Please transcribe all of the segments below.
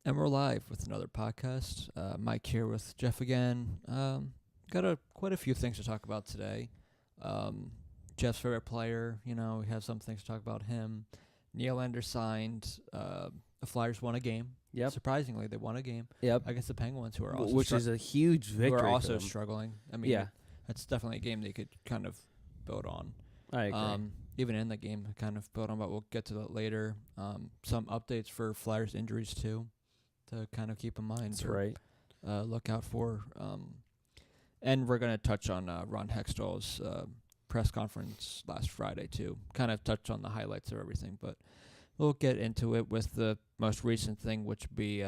And we're live with another podcast. Mike here with Jeff again. Got quite a few things to talk about today. Jeff's favorite player, we have some things to talk about him. Nylander signed. The Flyers won a game. Yep. Surprisingly, they won a game. Yep. Against the Penguins, who are also which is a huge victory. Who are for also them. struggling. I mean, Yeah. that's definitely a game they could kind of build on. I agree. Even in the game, kind of build on, but we'll get to that later. Some updates for Flyers injuries too, to kind of keep in mind. That's right. Look out for. And we're gonna touch on Ron Hextall's press conference last Friday too. Kind of touch on the highlights of everything, but we'll get into it with the most recent thing, which would be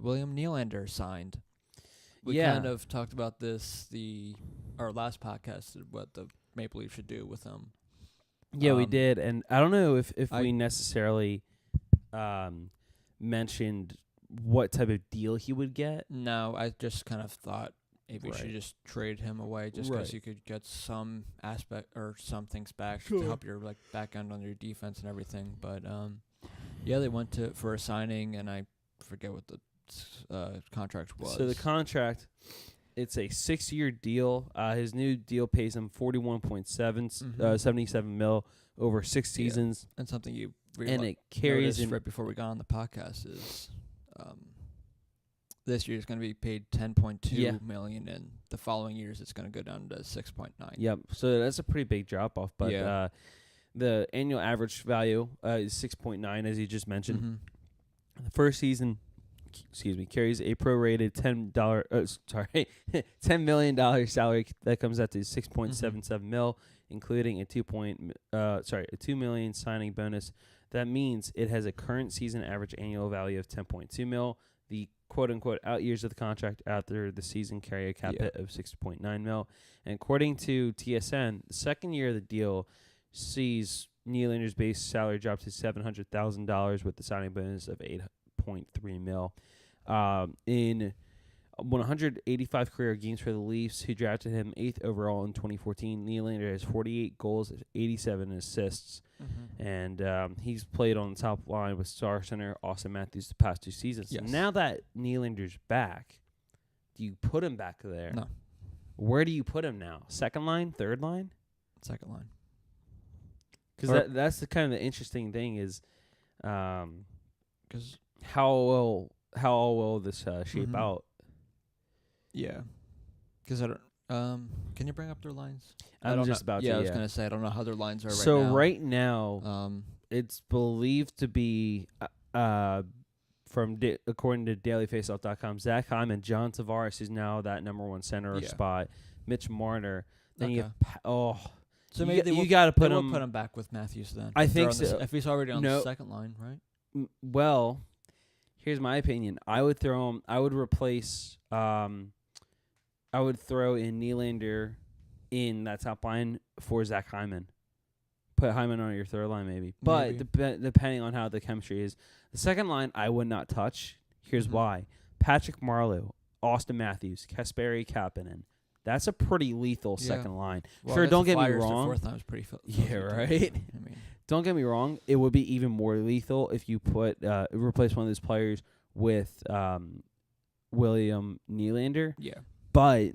William Nylander signed. We kind of talked about this our last podcast, what the Maple Leafs should do with him. Yeah, we did, and I don't know if we necessarily mentioned what type of deal he would get. No, I just kind of thought maybe we should Right. just trade him away just because Right. you could get some aspect or some things back to help your back end on your defense and everything. But yeah, they went for a signing, and I forget what the contract was. So the contract, it's a 6-year deal. His new deal pays him $41.77 mil over 6 seasons, and something you and it carries right before we got on the podcast is this year is going to be paid $10.2 million, and the following years it's going to go down to $6.9. Yep. So that's a pretty big drop off, but the annual average value is 6.9, as you just mentioned. Mm-hmm. The first season, carries a prorated $10 million salary that comes out to 6.77 mil, including a $2 million signing bonus. That means it has a current season average annual value of 10.2 mil. The quote-unquote out years of the contract after the season carry a cap hit of 6.9 mil. And according to TSN, the second year of the deal sees Nylander's base salary drop to $700,000 with the signing bonus of 8.3 mil. In 185 career games for the Leafs, who drafted him 8th overall in 2014, Nylander has 48 goals, 87 assists. Mm-hmm. And he's played on the top line with star center Austin Matthews the past 2 seasons. Yes. Now that Nylander's back, do you put him back there? No. Where do you put him now? Second line? Third line? Second line. Because that's the kind of the interesting thing is Because how will this shape out? Yeah. Because I don't. Can you bring up their lines? I'm just about to. I was gonna say I don't know how their lines are so right now. right now, it's believed to be according to DailyFaceoff.com, Zach Hyman, John Tavares is now that number 1 center spot. Mitch Marner. Then you have, so maybe you got to put him. Put him back with Matthews then. I think so. If he's already on the second line, right? Well, here's my opinion. I would throw him. I would replace. I would throw in Nylander in that top line for Zach Hyman. Put Hyman on your third line maybe. But depending on how the chemistry is. The second line I would not touch. Here's why. Patrick Marleau, Austin Matthews, Kasperi Kapanen. That's a pretty lethal second line. Well, sure, don't get me Flyers, wrong. The fourth line was pretty right? I mean, don't get me wrong. It would be even more lethal if you put replace one of those players with William Nylander. Yeah. But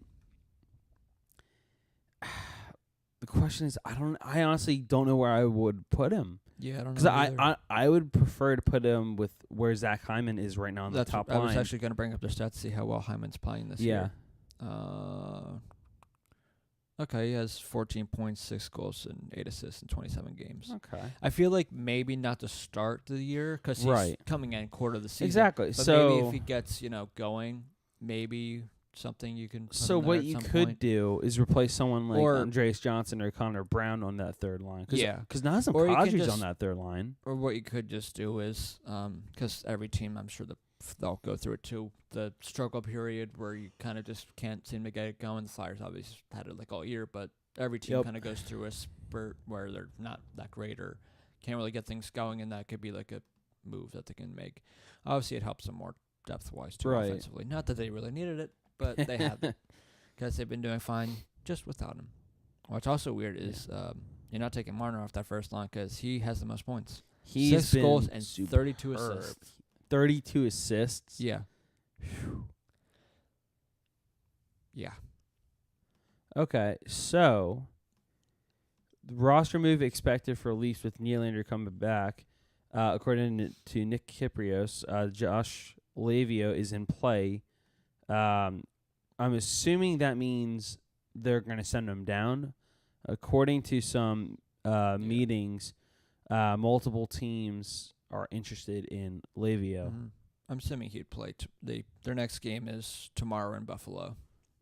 the question is, I honestly don't know where I would put him. Yeah, I don't know. Because I would prefer to put him with where Zach Hyman is right now on the top line. I was actually going to bring up their stats to see how well Hyman's playing this year. Okay, he has 14 points, 6 goals, and 8 assists in 27 games. Okay. I feel like maybe not to start the year because he's coming in quarter of the season. Exactly. But so maybe if he gets going, maybe something you can. Put so in what there you at some could point. do is replace someone like Andreas Johnson or Connor Brown on that third line. Because Nazem Kadri's on that third line. Or what you could just do is, because every team, I'm sure they'll go through it too, the struggle period where you kind of just can't seem to get it going. The Flyers obviously had it all year, but every team kind of goes through a spurt where they're not that great or can't really get things going, and that could be a move that they can make. Obviously, it helps them more depth-wise too offensively. Not that they really needed it, but they have it because they've been doing fine just without him. What's also weird is you're not taking Marner off that first line because he has the most points. He's 6 goals and 32 assists. 32 assists. Yeah. Yeah. Okay, so the roster move expected for Leafs with Nylander coming back. According to Nick Kyprios, Josh Lavio is in play. I'm assuming that means they're going to send him down. According to some meetings, multiple teams are interested in Lavio. Mm-hmm. I'm assuming he'd play. Their next game is tomorrow in Buffalo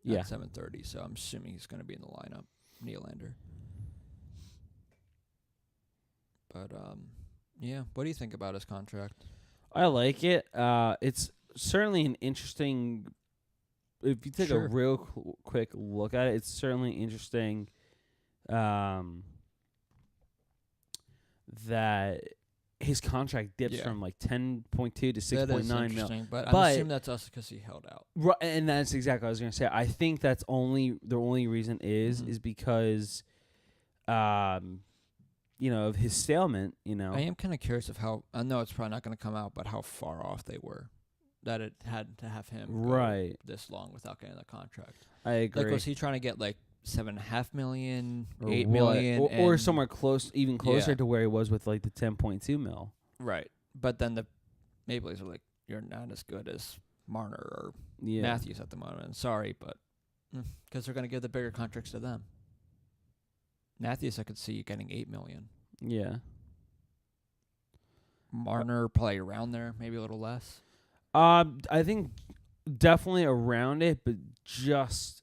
Yeah. at 7:30, so I'm assuming he's going to be in the lineup, Nylander. But, yeah, what do you think about his contract? I like it. It's certainly an interesting. If you take a real quick look at it, it's certainly interesting that his contract dips from like 10.2 to 6.9 mil. But I'm assuming that's also because he held out. Right, and that's exactly what I was going to say. I think that's the only reason is because of his stalemate, I am kind of curious of how, I know it's probably not going to come out, but how far off they were that it had to have him go this long without getting the contract. I agree. Like, was he trying to get like $7.5 million, or $8 what? million, or somewhere even closer to where he was with like the 10.2 mil? Right, but then the Maple Leafs are like, you're not as good as Marner or Matthews at the moment. Sorry, but because they're going to give the bigger contracts to them. Matthews, I could see getting $8 million. Yeah. Marner probably around there, maybe a little less. I think definitely around it, but just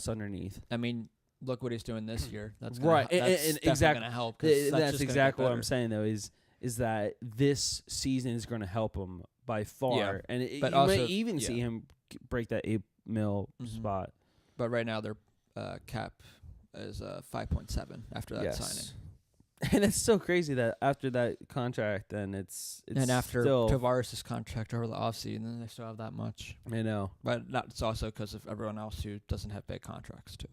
underneath. I mean, look what he's doing this year. That's right. That's exactly going to help. That's exactly what I'm saying, though. Is that this season is going to help him by far, and you may even see him break that 8 mil spot. But right now, their cap is 5.7 after that signing. And it's still crazy that after that contract, then it's and after still Tavares' contract over the offseason, then they still have that much. I know. But it's also because of everyone else who doesn't have big contracts, too,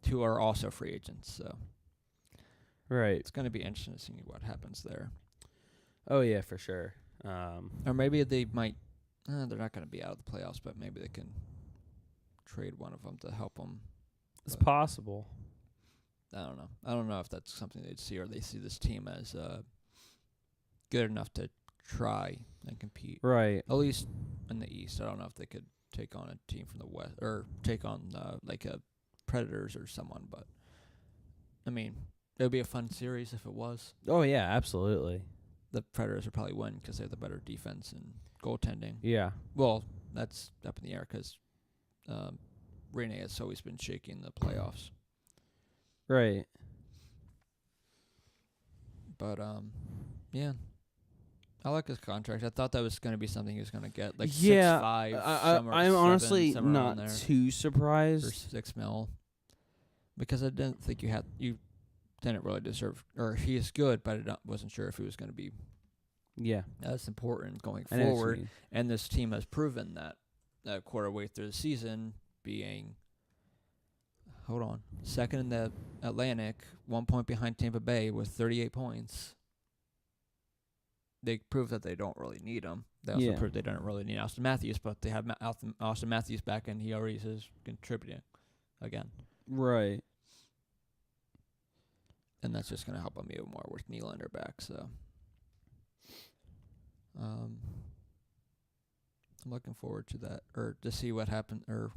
who are also free agents. So right, it's going to be interesting to see what happens there. Oh, yeah, for sure. Or maybe they might they're not going to be out of the playoffs, but maybe they can trade one of them to help them. It's possible. I don't know. I don't know if that's something they'd see, or they see this team as good enough to try and compete. Right. At least in the East. I don't know if they could take on a team from the West, or take on like a Predators or someone. But I mean, it would be a fun series if it was. Oh yeah, absolutely. The Predators would probably win because they have the better defense and goaltending. Yeah. Well, that's up in the air because Rene has always been shaky in the playoffs. Right. But yeah, I like his contract. I thought that was going to be something he was going to get, like 6.5. I'm honestly not too surprised. For $6 million, because I didn't think you didn't really deserve, or he is good, but I wasn't sure if he was going to be. Yeah, that's important going forward. And this team has proven that quarter way through the season, being. Hold on. Second in the Atlantic, 1 point behind Tampa Bay with 38 points. They prove that they don't really need him. They also prove they don't really need Austin Matthews, but they have Austin Matthews back, and he already is contributing again. Right. And that's just going to help them even more with Nylander back. So, I'm looking forward to that, or to see what happens, or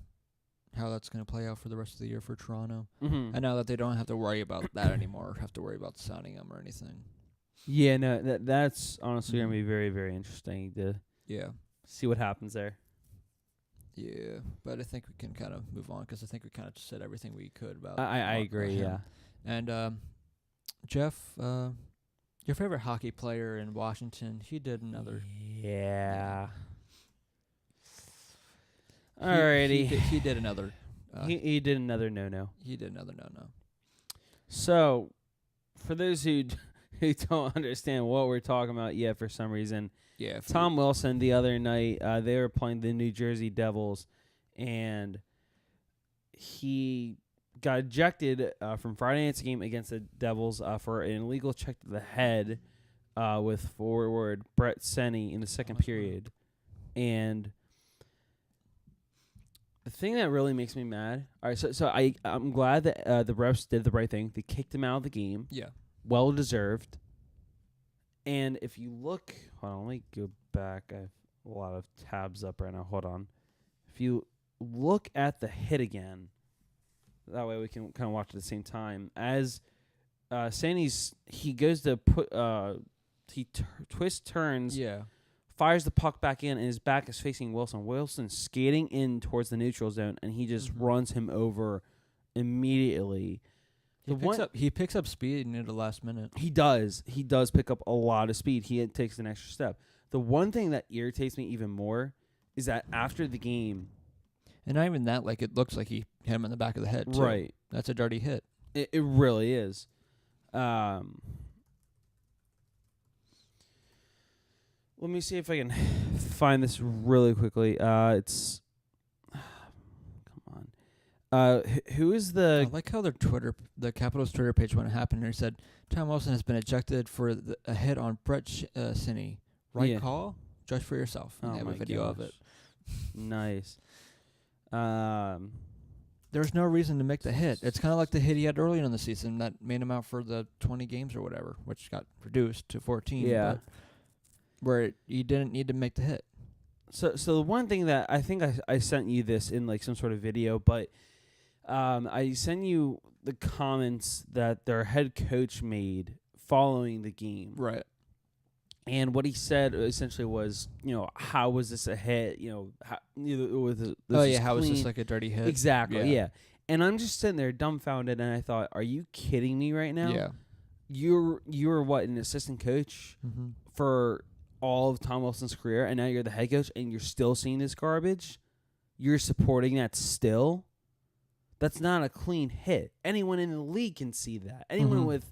how that's going to play out for the rest of the year for Toronto. Mm-hmm. And now that they don't have to worry about that anymore, or have to worry about signing them or anything. Yeah, no, that's honestly going to be very, very interesting to see what happens there. Yeah, but I think we can kind of move on because I think we kind of just said everything we could about I agree, him. And Jeff, your favorite hockey player in Washington, he did another. Yeah. Alrighty. He did another. He did another no-no. He did another no-no. So, for those who don't understand what we're talking about yet for some reason, Tom Wilson the other night, they were playing the New Jersey Devils, and he got ejected from Friday night's game against the Devils for an illegal check to the head with forward Brett Seney in the second period. And the thing that really makes me mad. All right, so I'm glad that the refs did the right thing. They kicked him out of the game. Yeah. Well deserved. And if you look, hold on, let me go back. I have a lot of tabs up right now. Hold on. If you look at the hit again, that way we can kind of watch at the same time. As he goes to put, twist turns. Yeah. Fires the puck back in, and his back is facing Wilson. Wilson's skating in towards the neutral zone, and he just runs him over immediately. He picks up speed near the last minute. He does. He does pick up a lot of speed. He takes an extra step. The one thing that irritates me even more is that after the game, and not even that, like it looks like he hit him in the back of the head. Too. Right. That's a dirty hit. It really is. Let me see if I can find this really quickly. Come on. Who is the... I like how the Capitals Twitter page when it happened, they said, Tom Wilson has been ejected for a hit on Brett Seney. Right call? Judge for yourself. And they have a video of it. Nice. There's no reason to make the hit. It's kind of like the hit he had earlier in the season that made him out for the 20 games or whatever, which got reduced to 14. Yeah. But where you didn't need to make the hit. So the one thing that I think I sent you this in like some sort of video, but I sent you the comments that their head coach made following the game. Right. And what he said essentially was, how was this a hit? How was this like a dirty hit? Exactly, yeah. And I'm just sitting there dumbfounded, and I thought, are you kidding me right now? Yeah. You're what, an assistant coach for all of Tom Wilson's career, and now you're the head coach, and you're still seeing this garbage? You're supporting that still? That's not a clean hit. Anyone in the league can see that. Anyone with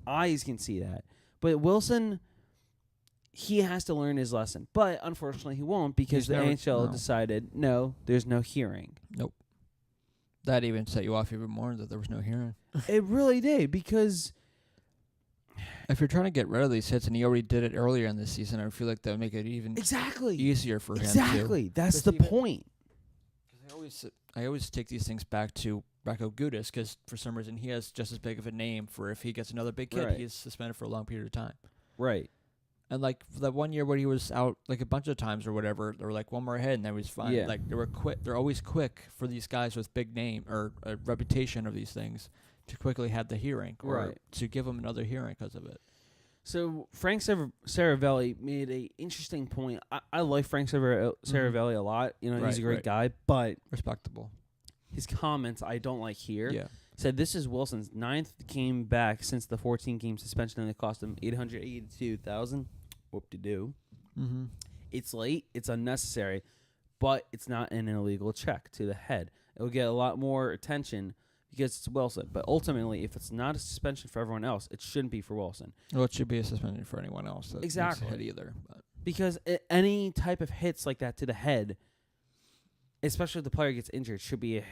eyes can see that. But Wilson, he has to learn his lesson. But unfortunately, he won't because the NHL decided, no, there's no hearing. Nope. That even set you off even more that there was no hearing. It really did, because... If you're trying to get rid of these hits, and he already did it earlier in the season, I feel like that would make it even easier for him. Exactly. That's the point. I always take these things back to Rocco Gudas, because for some reason he has just as big of a name for if he gets another big hit, he's suspended for a long period of time. Right. And like that 1 year where he was out like a bunch of times or whatever, they were like one more hit and then he was fine. Yeah. Like they were quick. They're always quick for these guys with big name or a reputation of these things to quickly have the hearing or to give them another hearing because of it. So Frank Saravelli made a interesting point. I like Frank Saravelli a lot. He's a great guy, but respectable. His comments I don't like here. Yeah. Said this is Wilson's 9th game back since the 14-game suspension, and it cost him $882,000. Whoop-de-doo. It's late. It's unnecessary, but it's not an illegal check to the head. It'll get a lot more attention because it's Wilson. But ultimately, if it's not a suspension for everyone else, it shouldn't be for Wilson. Well, it should be a suspension for anyone else. That exactly. Makes a hit either. But. Because any type of hits like that to the head, especially if the player gets injured, should be a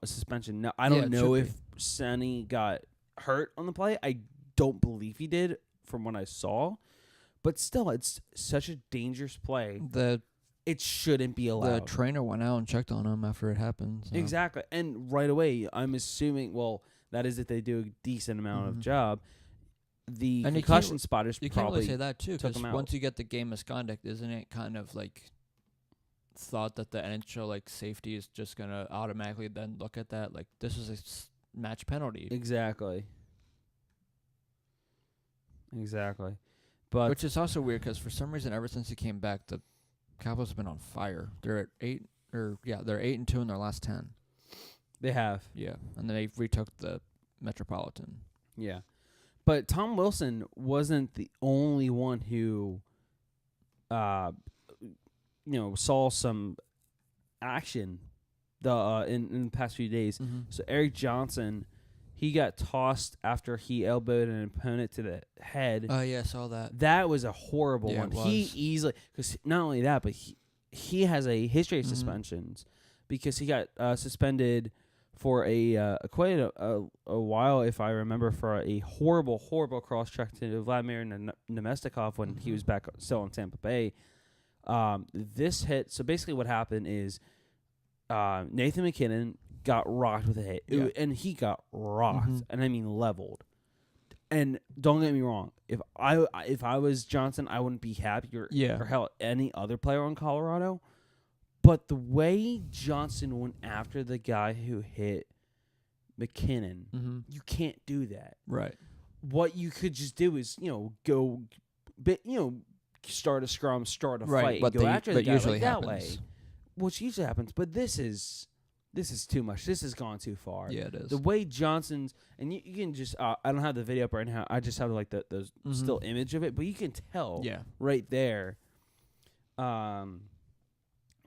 suspension. Now, I don't know if Seney got hurt on the play. I don't believe he did from what I saw. But still, it's such a dangerous play. It shouldn't be allowed. The trainer went out and checked on him after it happened. So. Exactly. And right away, I'm assuming, that is if they do a decent amount of job. The concussion spotters probably can't really say that, too, because him out. once you get the game misconduct, isn't it kind of like thought that the NHL safety is just going to automatically then look at that? Like, this is a match penalty. Exactly. But which is also weird because for some reason, ever since he came back, the Capitals have been on fire. They're at 8-2 in their last 10. They have. Yeah. And then they retook the Metropolitan. Yeah. But Tom Wilson wasn't the only one who saw some action in the past few days. So Eric Johnson, he got tossed after he elbowed an opponent to the head. Oh, yeah, I saw that. That was a horrible one. It was. He easily, because not only that, but he has a history of suspensions because he got suspended for quite a while, if I remember, for a horrible cross check to Vladimir Nemestikov when he was back still in Tampa Bay. This hit. So basically, what happened is Nathan MacKinnon got rocked with a hit, and he got rocked, and I mean leveled. And don't get me wrong, if I was Johnson, I wouldn't be happy or hell any other player in Colorado. But the way Johnson went after the guy who hit MacKinnon, you can't do that. Right. What you could just do is, go, start a scrum, start a fight, and go after the guy like that way, which usually happens. But this is too much. This has gone too far. Yeah, it is. The way Johnson's, and you can just, I don't have the video up right now. I just have like the still image of it, but you can tell right there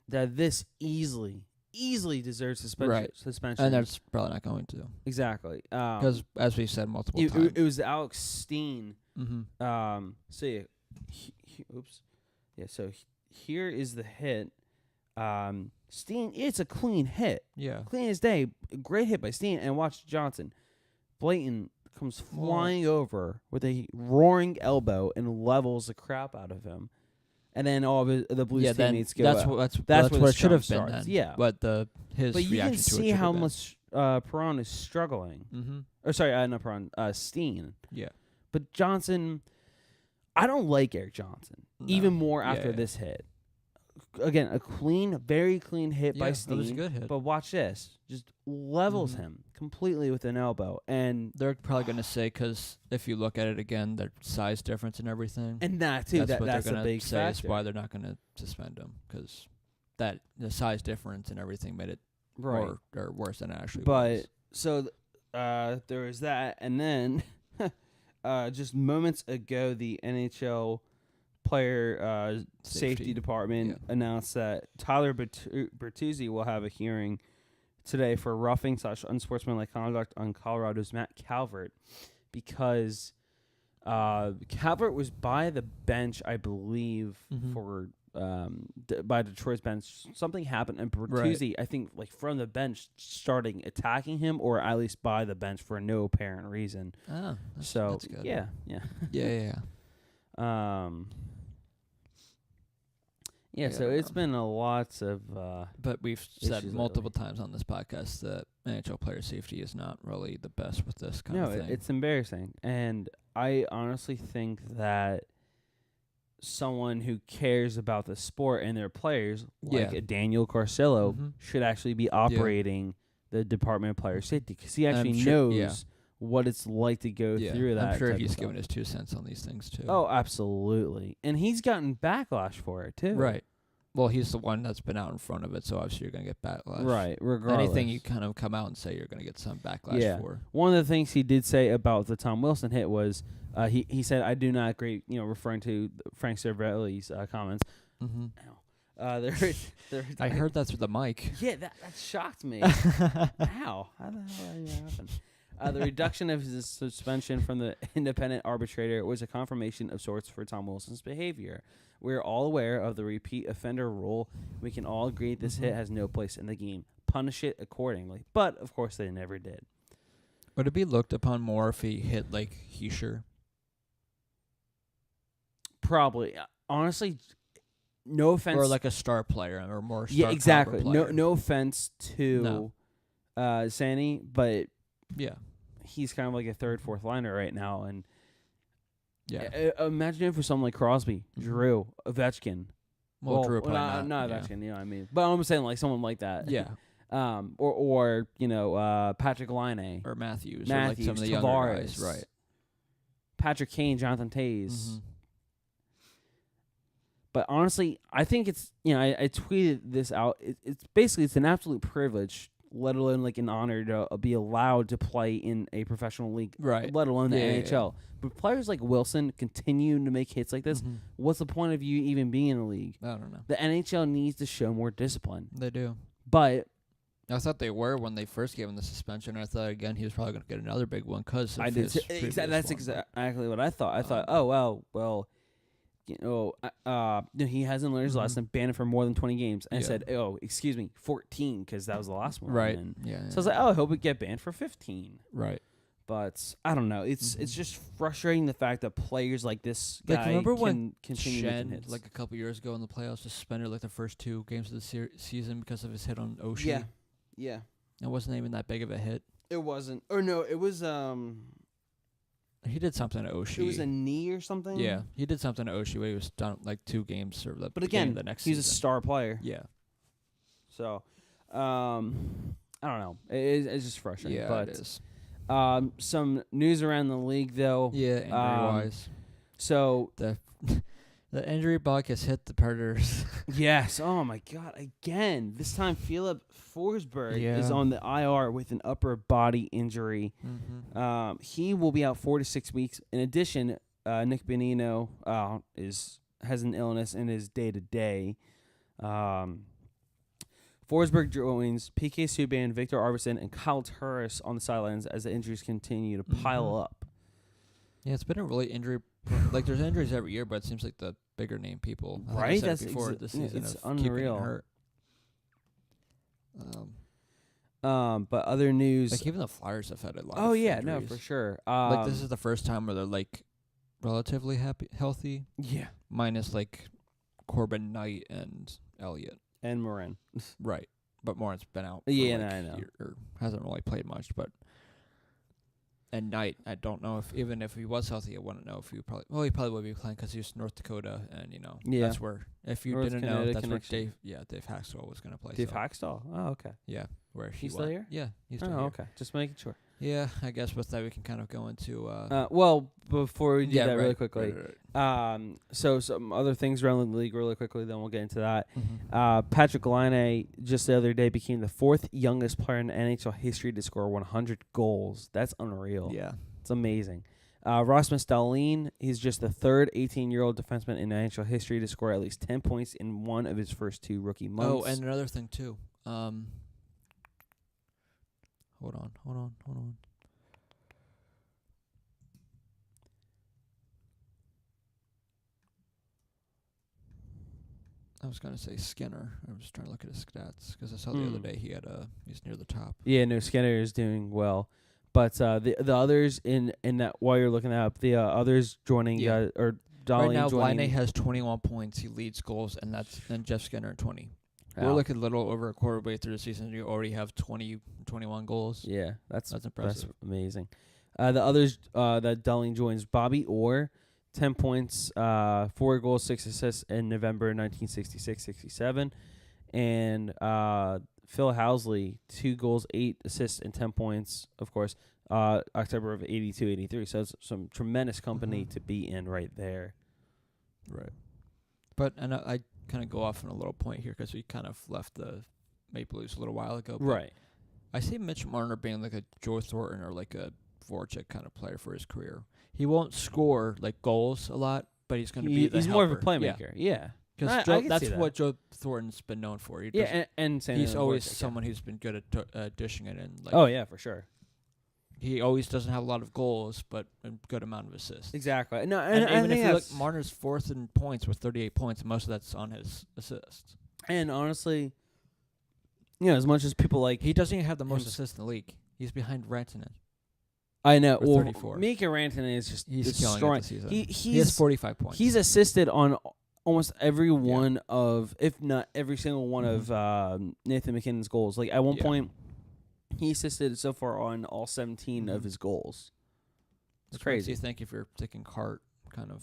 that this easily deserves suspension. And that's probably not going to. Exactly. Because, as we've said multiple times. It was Alex Steen. Oops. Yeah, so here is the hit. Steen, it's a clean hit. Yeah. Clean as day. Great hit by Steen. And watch Johnson. Blayton comes flying over with a roaring elbow and levels the crap out of him. And then all of the Blues teammates go out. That's what it should have been then. Yeah. But his you reaction can to see it how much Perron is struggling. Or sorry, not Perron, Steen. Yeah. But Johnson, I don't like Eric Johnson. No. Even more after this hit. Again, a very clean hit by Steen. It was a good hit. But watch this. Just levels him completely with an elbow. And they're probably going to say, because if you look at it again, their size difference and everything. And that, too. That's what that's they're going to say factor. Is why they're not going to suspend him. Because the size difference and everything made it more or worse than it actually was. So there was that. And then just moments ago, the NHL player safety department announced that Tyler Bertuzzi will have a hearing today for roughing / unsportsmanlike conduct on Colorado's Matt Calvert, because Calvert was by the bench, I believe, for by Detroit's bench. Something happened, and Bertuzzi, I think, like from the bench, starting attacking him, or at least by the bench for no apparent reason. Oh, that's good. Yeah. So it's been a lots of but we've said multiple times on this podcast that NHL player safety is not really the best with this kind of thing. No, it's embarrassing. And I honestly think that someone who cares about the sport and their players, like a Daniel Carcillo, should actually be operating the Department of Player Safety, because he actually knows what it's like to go through that. I'm sure he's given his 2 cents on these things too. Oh, absolutely. And he's gotten backlash for it too. Right. Well, he's the one that's been out in front of it, so obviously you're going to get backlash. Right, regardless. Anything you kind of come out and say, you're going to get some backlash for. One of the things he did say about the Tom Wilson hit was he said, "I do not agree," referring to Frank Cervelli's comments. I heard that's with the mic. Yeah, that shocked me. How? How the hell did that happen? The reduction of his suspension from the independent arbitrator was a confirmation of sorts for Tom Wilson's behavior. We're all aware of the repeat offender rule. We can all agree this hit has no place in the game. Punish it accordingly. But, of course, they never did. Would it be looked upon more if he hit, like, Heischer? Probably. Honestly, no offense. Or like a star player or more star exactly. Player. No offense to Seney, but he's kind of like a third, fourth liner right now. And imagine if it was someone like Crosby, Drew, Ovechkin. Well, Drew not Ovechkin, you know what I mean? But I'm saying like someone like that. Yeah. Or Patrick Laine. Or Matthews. Or like some of the younger guys. Right. Patrick Kane, Jonathan Toews. But honestly, I think it's, I tweeted this out. It's an absolute privilege, let alone like an honor to be allowed to play in a professional league, right? Let alone the NHL. Yeah. But players like Wilson continue to make hits like this. What's the point of you even being in the league? I don't know. The NHL needs to show more discipline. They do. But I thought they were when they first gave him the suspension. I thought, again, he was probably going to get another big one because of his That's exactly what I thought. I thought, oh, well, he hasn't learned his lesson, banned for more than 20 games. And I said, oh, excuse me, 14, because that was the last one. Right. And Yeah. so I was like, oh, I hope we get banned for 15. Right. But I don't know. It's just frustrating the fact that players like this guy remember can when continue making Shen, hits. like a couple years ago in the playoffs, suspended like the first 2 games of the season because of his hit on Oshie? Yeah. It wasn't even that big of a hit. It wasn't. Or no, it was He did something to Oshie. It was a knee or something. Yeah, he did something to Oshie where he was done like 2 games or the But beginning again, of the next he's season. a star player. Yeah. So, I don't know. It's just frustrating. Yeah, but, it is. Some news around the league, though. Yeah, injury-wise. So The injury bug has hit the Predators. Yes. Oh, my God. Again. This time, Philip Forsberg is Yeah. on the IR with an upper body injury. Mm-hmm. He will be out 4 to 6 weeks. In addition, Nick Bonino has an illness in his day-to-day. Forsberg joins PK Subban, Victor Arvidsson, and Kyle Turris on the sidelines as the injuries continue to pile up. Yeah, it's been a really injury. Like, there's injuries every year, but it seems like the bigger name people. I think I Right? said it That's before this season. it's of keeping unreal. hurt. But other news. Like, even the Flyers have had a lot. Oh of yeah, injuries. no, for sure. Like, this is the first time where they're like relatively healthy. Yeah, Minus like Corbin Knight and Elliott. and Morin. Right. But Morin's been out. For Yeah, like I know. or hasn't really played much. But and Knight, I don't know if even if he was healthy, I wouldn't know if he probably. Well, he probably would be playing because he was North Dakota, and Yeah. that's where. If you North didn't know, Canada that's connection. where Dave Hextall was going to play. Dave so, Hextall. Oh, okay. Yeah, where he He's still went. here? Yeah, he's still Oh, here. okay. Just making sure. Yeah, I guess with that we can kind of go into. Well, before we do that really right, quickly, right. so some other things around the league really quickly, then we'll get into that. Mhm. Patrick Laine just the other day became the 4th youngest player in NHL history to score 100 goals. That's unreal. Yeah. It's amazing. Rasmus Dahlin, he's just the 3rd 18-year-old defenseman in NHL history to score at least 10 points in one of his first 2 rookie months. Oh, and another thing too. Hold on. I was gonna say Skinner. I was trying to look at his stats because I saw the other day he's near the top. Yeah, no, Skinner is doing well. But the others in that while you're looking that up, the others joining or Dahlin Right now, joining. Laine has 21 points. He leads goals, and Jeff Skinner at 20. Wow. We're looking a little over a quarter way through the season. You already have 21 goals. Yeah, that's impressive. That's amazing. The others that Dahlin joins, Bobby Orr, 10 points, 4 goals, 6 assists in November 1966-67. And Phil Housley, 2 goals, 8 assists, and 10 points, of course, October of 82-83. So it's some tremendous company to be in right there. Right. But and I kind of go off on a little point here because we kind of left the Maple Leafs a little while ago. Right. I see Mitch Marner being like a Joe Thornton or like a Voracek kind of player for his career. He won't score like goals a lot, but he's going to be the He's helper. more of a playmaker. Yeah. Because that's what Joe Thornton's been known for. And he's always someone who's been good at dishing it in. Like, oh, yeah, for sure. He always doesn't have a lot of goals, but a good amount of assists. Exactly. No, and I even think if you look, Marner's 4th in points with 38 points, most of that's on his assists. And honestly, as much as people like... He doesn't even have the most assists in the league. He's behind Rantanen. I know. Well, 34. Mika Rantanen is just he's killing it this season. He has 45 points. He's assisted on almost every one of, if not every single one of Nathan McKinnon's goals. Like, at one point... He assisted so far on all 17 of his goals. It's crazy. You think if you're taking Hart kind of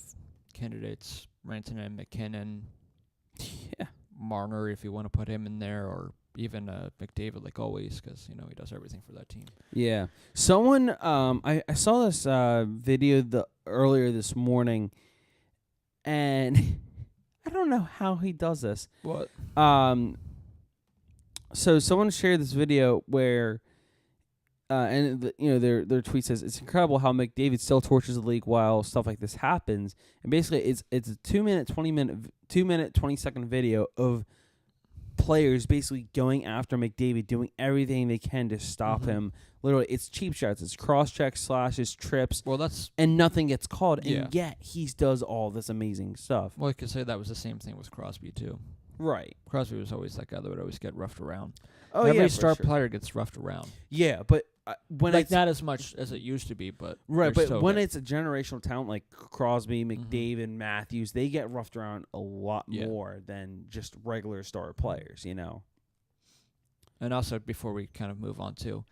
candidates, Rantanen, McKinnon, Marner, if you want to put him in there, or even McDavid, like always, because he does everything for that team. Yeah. Someone, I saw this video earlier this morning, and I don't know how he does this. What? So someone shared this video where, their tweet says it's incredible how McDavid still tortures the league while stuff like this happens. And basically, it's a 2 minute 20 second video of players basically going after McDavid, doing everything they can to stop him. Literally, it's cheap shots, it's cross checks, slashes, trips. Well, and nothing gets called. Yeah. And yet he does all this amazing stuff. Well, I could say that was the same thing with Crosby too. Right. Crosby was always that guy that would always get roughed around. Oh, Every yeah, star for sure. player gets roughed around. Yeah, but when Like it's not as much as it used to be, but right. they're But still when good. it's a generational talent like Crosby, McDavid, Matthews, they get roughed around a lot more than just regular star players. You know. And also, before we kind of move on to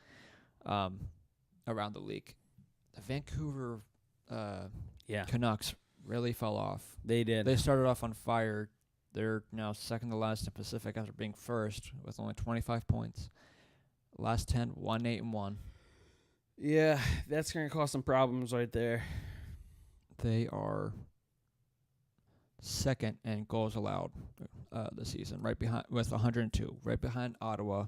around the league, the Vancouver Canucks really fell off. They did. They started off on fire. They're now second to last in Pacific after being first with only 25 points. Last 10, 1-8-1. Yeah, that's going to cause some problems right there. They are second in goals allowed this season, right behind with 102, right behind Ottawa,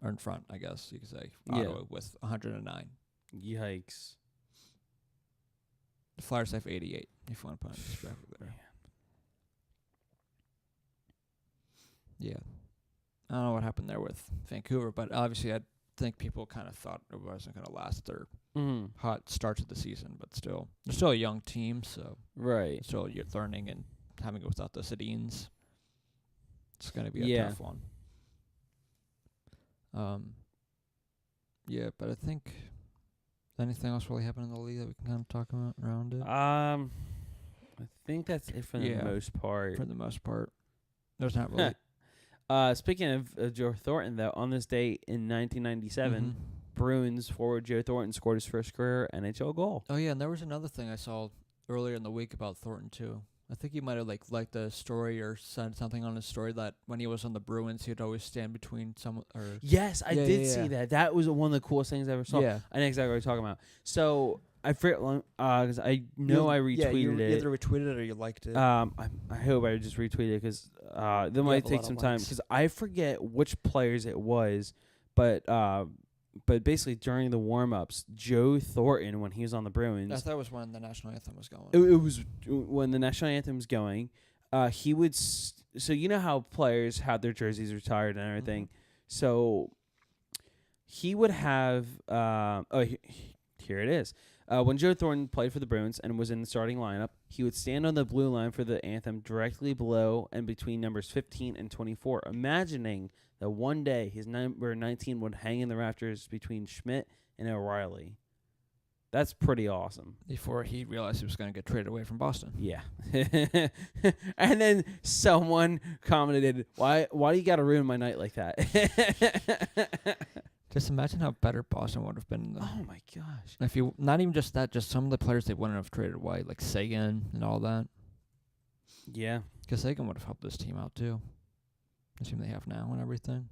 or in front, I guess you could say. Ottawa with 109. Yikes. The Flyers have 88. If you want to put it in perspective there. Yeah. I don't know what happened there with Vancouver, but obviously I think people kind of thought it wasn't going to last their hot start to the season, but still, they're still a young team, so right. Still you're learning and having it without the Sedins. It's going to be a tough one. Yeah, but I think anything else really happened in the league that we can kind of talk about around it? I think that's it for the most part. For the most part. There's not really... Speaking of Joe Thornton, though, on this day in 1997, Bruins forward Joe Thornton scored his first career NHL goal. Oh, yeah, and there was another thing I saw earlier in the week about Thornton, too. I think he might have liked the story or said something on his story that when he was on the Bruins, he'd always stand between someone. Yes, I did see that. That was one of the coolest things I ever saw. Yeah. I know exactly what you're talking about. So I forget, because I know I retweeted it. You either retweeted it or you liked it. I hope I just retweeted it because that might take some time because I forget which players it was, but basically during the warm-ups, Joe Thornton, when he was on the Bruins, I thought it was when the national anthem was going. It was when the national anthem was going. He would so you know how players had their jerseys retired and everything, so he would have here it is. When Joe Thornton played for the Bruins and was in the starting lineup, he would stand on the blue line for the anthem directly below and between numbers 15 and 24, imagining that one day his number 19 would hang in the rafters between Schmidt and O'Reilly. That's pretty awesome. Before he realized he was going to get traded away from Boston. Yeah. And then someone commented, why do you got to ruin my night like that? Just imagine how better Boston would have been. Oh, my gosh. If you, not even just that, just some of the players they wouldn't have traded away, like Sagan and all that. Yeah. Because Sagan would have helped this team out, too. The team they have now and everything.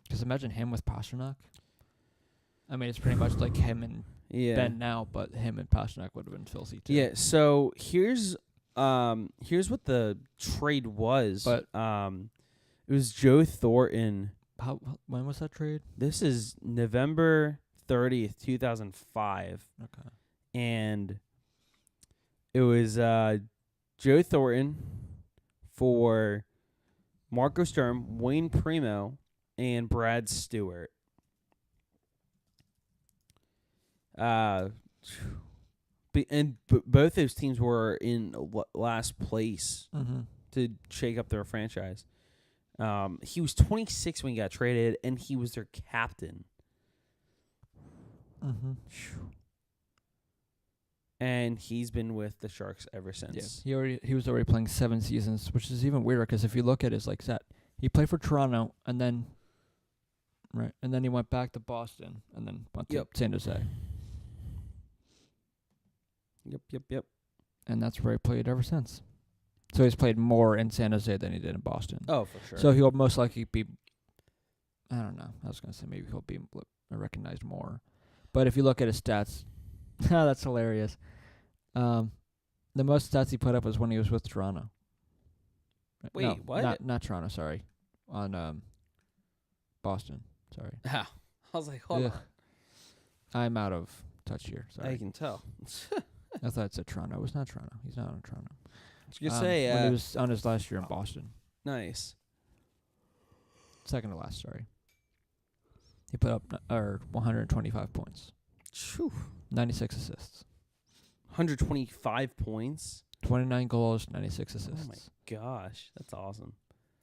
Because imagine him with Pasternak. I mean, it's pretty much like him and Ben now, but him and Pasternak would have been filthy, too. Yeah, so here's what the trade was. But it was Joe Thornton. When was that trade? This is November 30th, 2005. Okay. And it was Joe Thornton for Marco Sturm, Wayne Primo, and Brad Stewart. Both those teams were in last place to shake up their franchise. He was 26 when he got traded, and he was their captain. And he's been with the Sharks ever since. Yeah, he was already playing 7 seasons, which is even weirder because if you look at his he played for Toronto and then he went back to Boston and then went to San Jose. Yep. And that's where he played ever since. So he's played more in San Jose than he did in Boston. Oh, for sure. So he'll most likely be, I don't know, I was going to say maybe he'll be recognized more. But if you look at his stats, that's hilarious. The most stats he put up was when he was with Toronto. Wait, what? Not Toronto, sorry. On Boston, sorry. I was like, hold on. I'm out of touch here, sorry. I can tell. I thought it said Toronto. It was not Toronto. He's not on Toronto. I was going to say... when he was on his last year in Boston. Nice. Second to last, sorry. He put up 125 points. Phew. 96 assists. 125 points. 29 goals, 96 assists. Oh my gosh, that's awesome.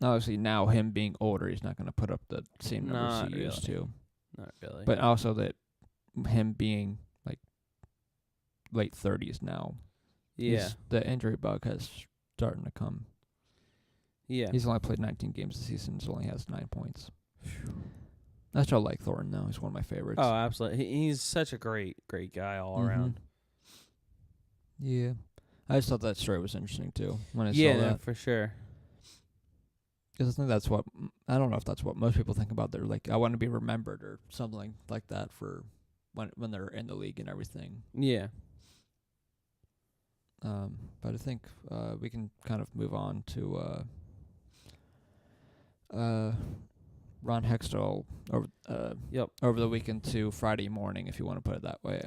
Obviously, now him being older, he's not going to put up the same numbers Not he used to. Not really. But also that him being like late 30s now. Yeah. The injury bug has starting to come. Yeah. He's only played 19 games this season, so only has 9 points. I still like Thornton, though. He's one of my favorites. Oh, absolutely. He's such a great guy all around. Yeah. I just thought that story was interesting, too, when I saw Yeah, that. for sure. Because I think that's what, I don't know if that's what most people think about. They're like, I want to be remembered or something like that for when they're in the league and everything. Yeah. But I think we can kind of move on to Ron Hextall over the weekend to Friday morning, if you want to put it that way.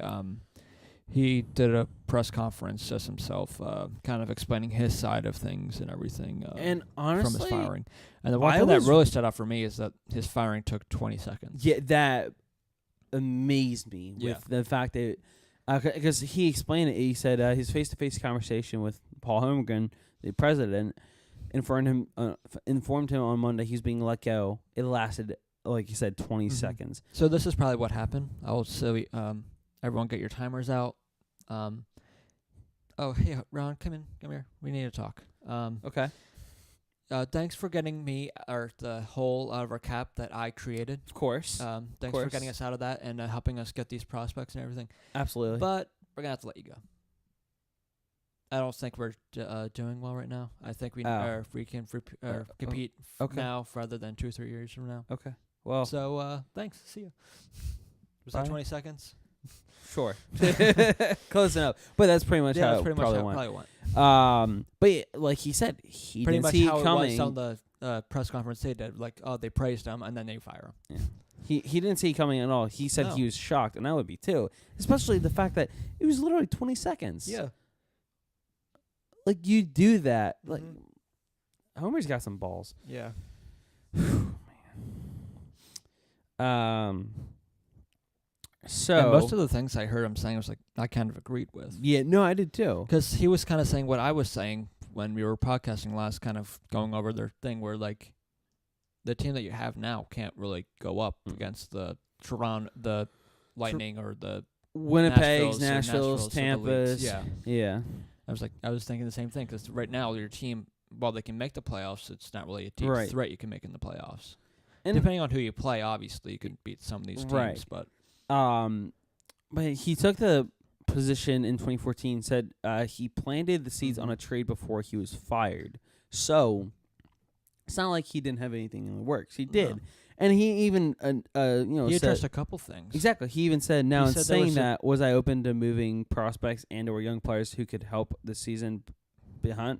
He did a press conference just himself, kind of explaining his side of things and everything. And honestly, from his firing. And the one thing that really stood out for me is that his firing took 20 seconds. Yeah, that amazed me with the fact that, because he explained it. He said his face-to-face conversation with Paul Holmgren, the president, informed him on Monday he was being let go. It lasted, like you said, 20 seconds. So this is probably what happened. Everyone get your timers out. Oh, hey, Ron, come here. We need to talk. Okay. Thanks for getting me the hole out of our cap that I created. Of course. Thanks for getting us out of that and helping us get these prospects and everything. Absolutely. But we're going to have to let you go. I don't think we're doing well right now. I think we can compete now rather than 2 or 3 years from now. Okay. Well. So thanks. See you. Was that 20 seconds? Sure. Close enough. But that's pretty much how it probably went. But like he said, he pretty didn't much see how it coming. It was on the press conference they did. Like, they praised him, and then they fire him. Yeah. He didn't see it coming at all. He said he was shocked, and I would be too. Especially the fact that it was literally 20 seconds. Yeah. Like, you do that. Like, Homer's got some balls. Yeah. Man. So and most of the things I heard him saying was like I kind of agreed with. Yeah, no, I did too. Because he was kind of saying what I was saying when we were podcasting last, kind of going over their thing where like the team that you have now can't really go up against the Toronto, the Lightning, or the Winnipeg's, Nashville's, Tampa's. Yeah. I was thinking the same thing because right now your team, while they can make the playoffs, it's not really a deep threat you can make in the playoffs. And depending on who you play, obviously you can beat some of these teams, but he took the position in 2014, said he planted the seeds on a trade before he was fired. So it's not like he didn't have anything in the works. He did. No. And he even, he addressed a couple things. Exactly. He even said, now in saying that, was I open to moving prospects and or young players who could help the season beyond?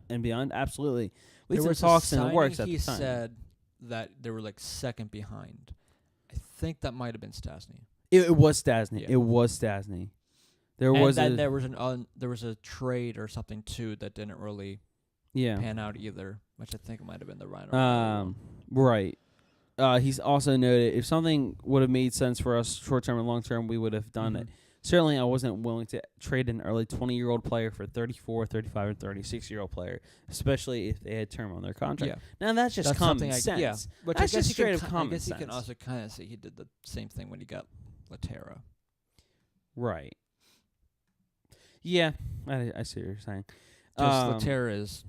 Absolutely. We had some talks in the works at the time. He said that they were like second behind. I think that might have been Stastny. It was Stastny. Yeah. It was Stastny. There was a trade or something too that didn't really pan out either, which I think might have been the Rhino. Right. He's also noted if something would have made sense for us short term and long term, we would have done it. Certainly, I wasn't willing to trade an early 20-year-old player for 34, 35, and 36-year-old player, especially if they had term on their contract. Yeah. Now, that's just common sense. Which that's just straight up common sense. I guess you can also kind of say he did the same thing when he got Laterra. Right. Yeah, I see what you're saying. Because Laterra is...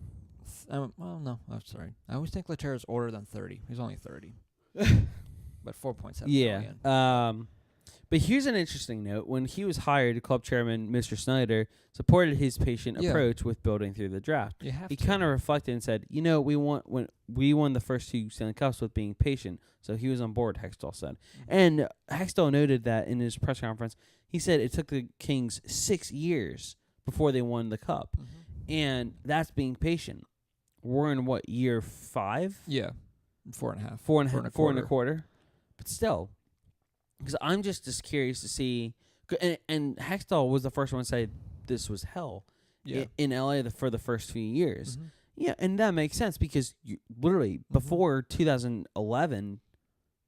well, no, I'm sorry. I always think Laterra is older than 30. He's only 30. But 4.7 million. But here's an interesting note. When he was hired, club chairman Mr. Snyder supported his patient approach with building through the draft. He kind of reflected and said, we won the first 2 Stanley Cups with being patient. So he was on board, Hextall said. And Hextall noted that in his press conference, he said it took the Kings 6 years before they won the cup. And that's being patient. We're in year 5? Yeah. 4.5. 4.25. But still, because I'm just as curious to see, and Hextall was the first one to say this was hell in LA for the first few years. Yeah, and that makes sense because literally before 2011,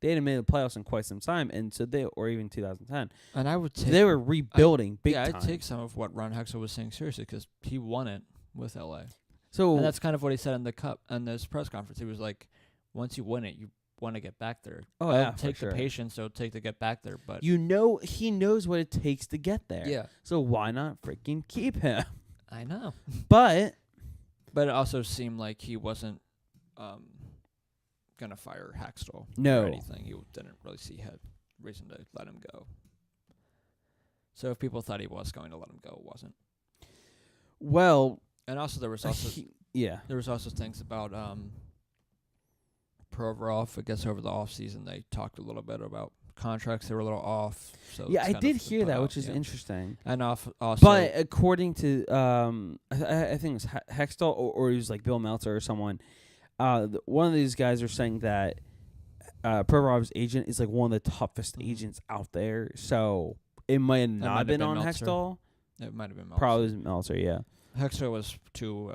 They hadn't made the playoffs in quite some time, and so or even 2010. And I would take they were rebuilding big time. I'd take some of what Ron Hextall was saying seriously because he won it with LA. So and that's kind of what he said in the cup and this press conference. He was like, once you win it, you want to get back there. Oh, yeah, take for sure. the patience, so take to get back there. But he knows what it takes to get there. Yeah. So why not freaking keep him? I know. But it also seemed like he wasn't gonna fire Hextall No. or anything. He didn't really see reason to let him go. So if people thought he was going to let him go, it wasn't. Well, and also there was also there was also things about Provorov. I guess over the off season they talked a little bit about contracts. They were a little off. So yeah, I did hear that, which is interesting. And also, but according to I think it was Hextall or it was like Bill Meltzer or someone. One of these guys are saying that Provorov's agent is like one of the toughest agents out there. So it might have not been on Meltzer. Hextall. It might have been Meltzer. Probably was Meltzer, yeah. Hextall was too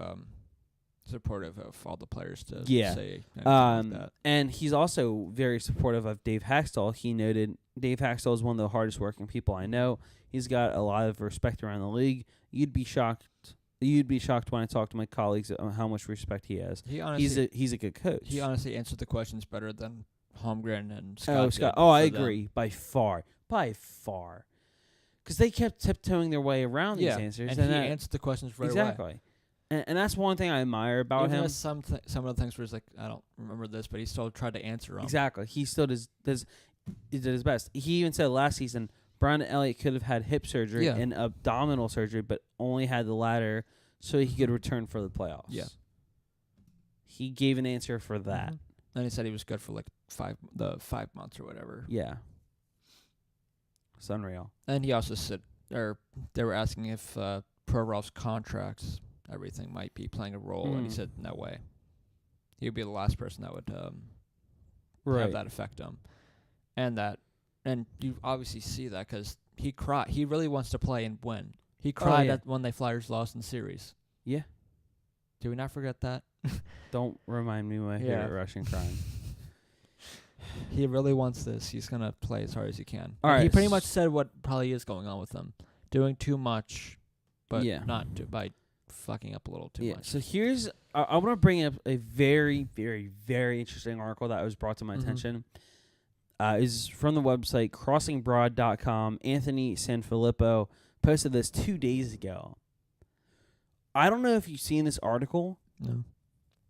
supportive of all the players to say anything like that. And he's also very supportive of Dave Hextall. He noted Dave Hextall is one of the hardest working people I know. He's got a lot of respect around the league. You'd be shocked when I talk to my colleagues on how much respect he has. He's a good coach. He honestly answered the questions better than Holmgren and Scott. Oh, Scott. I agree. By far. Because they kept tiptoeing their way around these answers. And he answered the questions right away. Exactly. And that's one thing I admire about him. Some of the things where he's like, I don't remember this, but he still tried to answer them. Exactly. He still he did his best. He even said last season, Brandon Elliott could have had hip surgery and abdominal surgery, but only had the latter so he could return for the playoffs. Yeah. He gave an answer for that. And he said he was good for like 5 months or whatever. Yeah. It's unreal. And he also said, they were asking if Provorov's contracts, everything might be playing a role, and he said no way. He would be the last person that would have that affect him. And you obviously see that because he cried. He really wants to play and win. He cried when the Flyers lost in the series. Yeah. Do we not forget that? Don't remind me of my favorite Russian crime. He really wants this. He's going to play as hard as he can. All right. He pretty much said what probably is going on with him. Doing too much, but not by fucking up a little too much. So here's... I want to bring up a very, very, very interesting article that was brought to my attention. Is from the website crossingbroad.com. Anthony Sanfilippo posted this 2 days ago. I don't know if you've seen this article. No.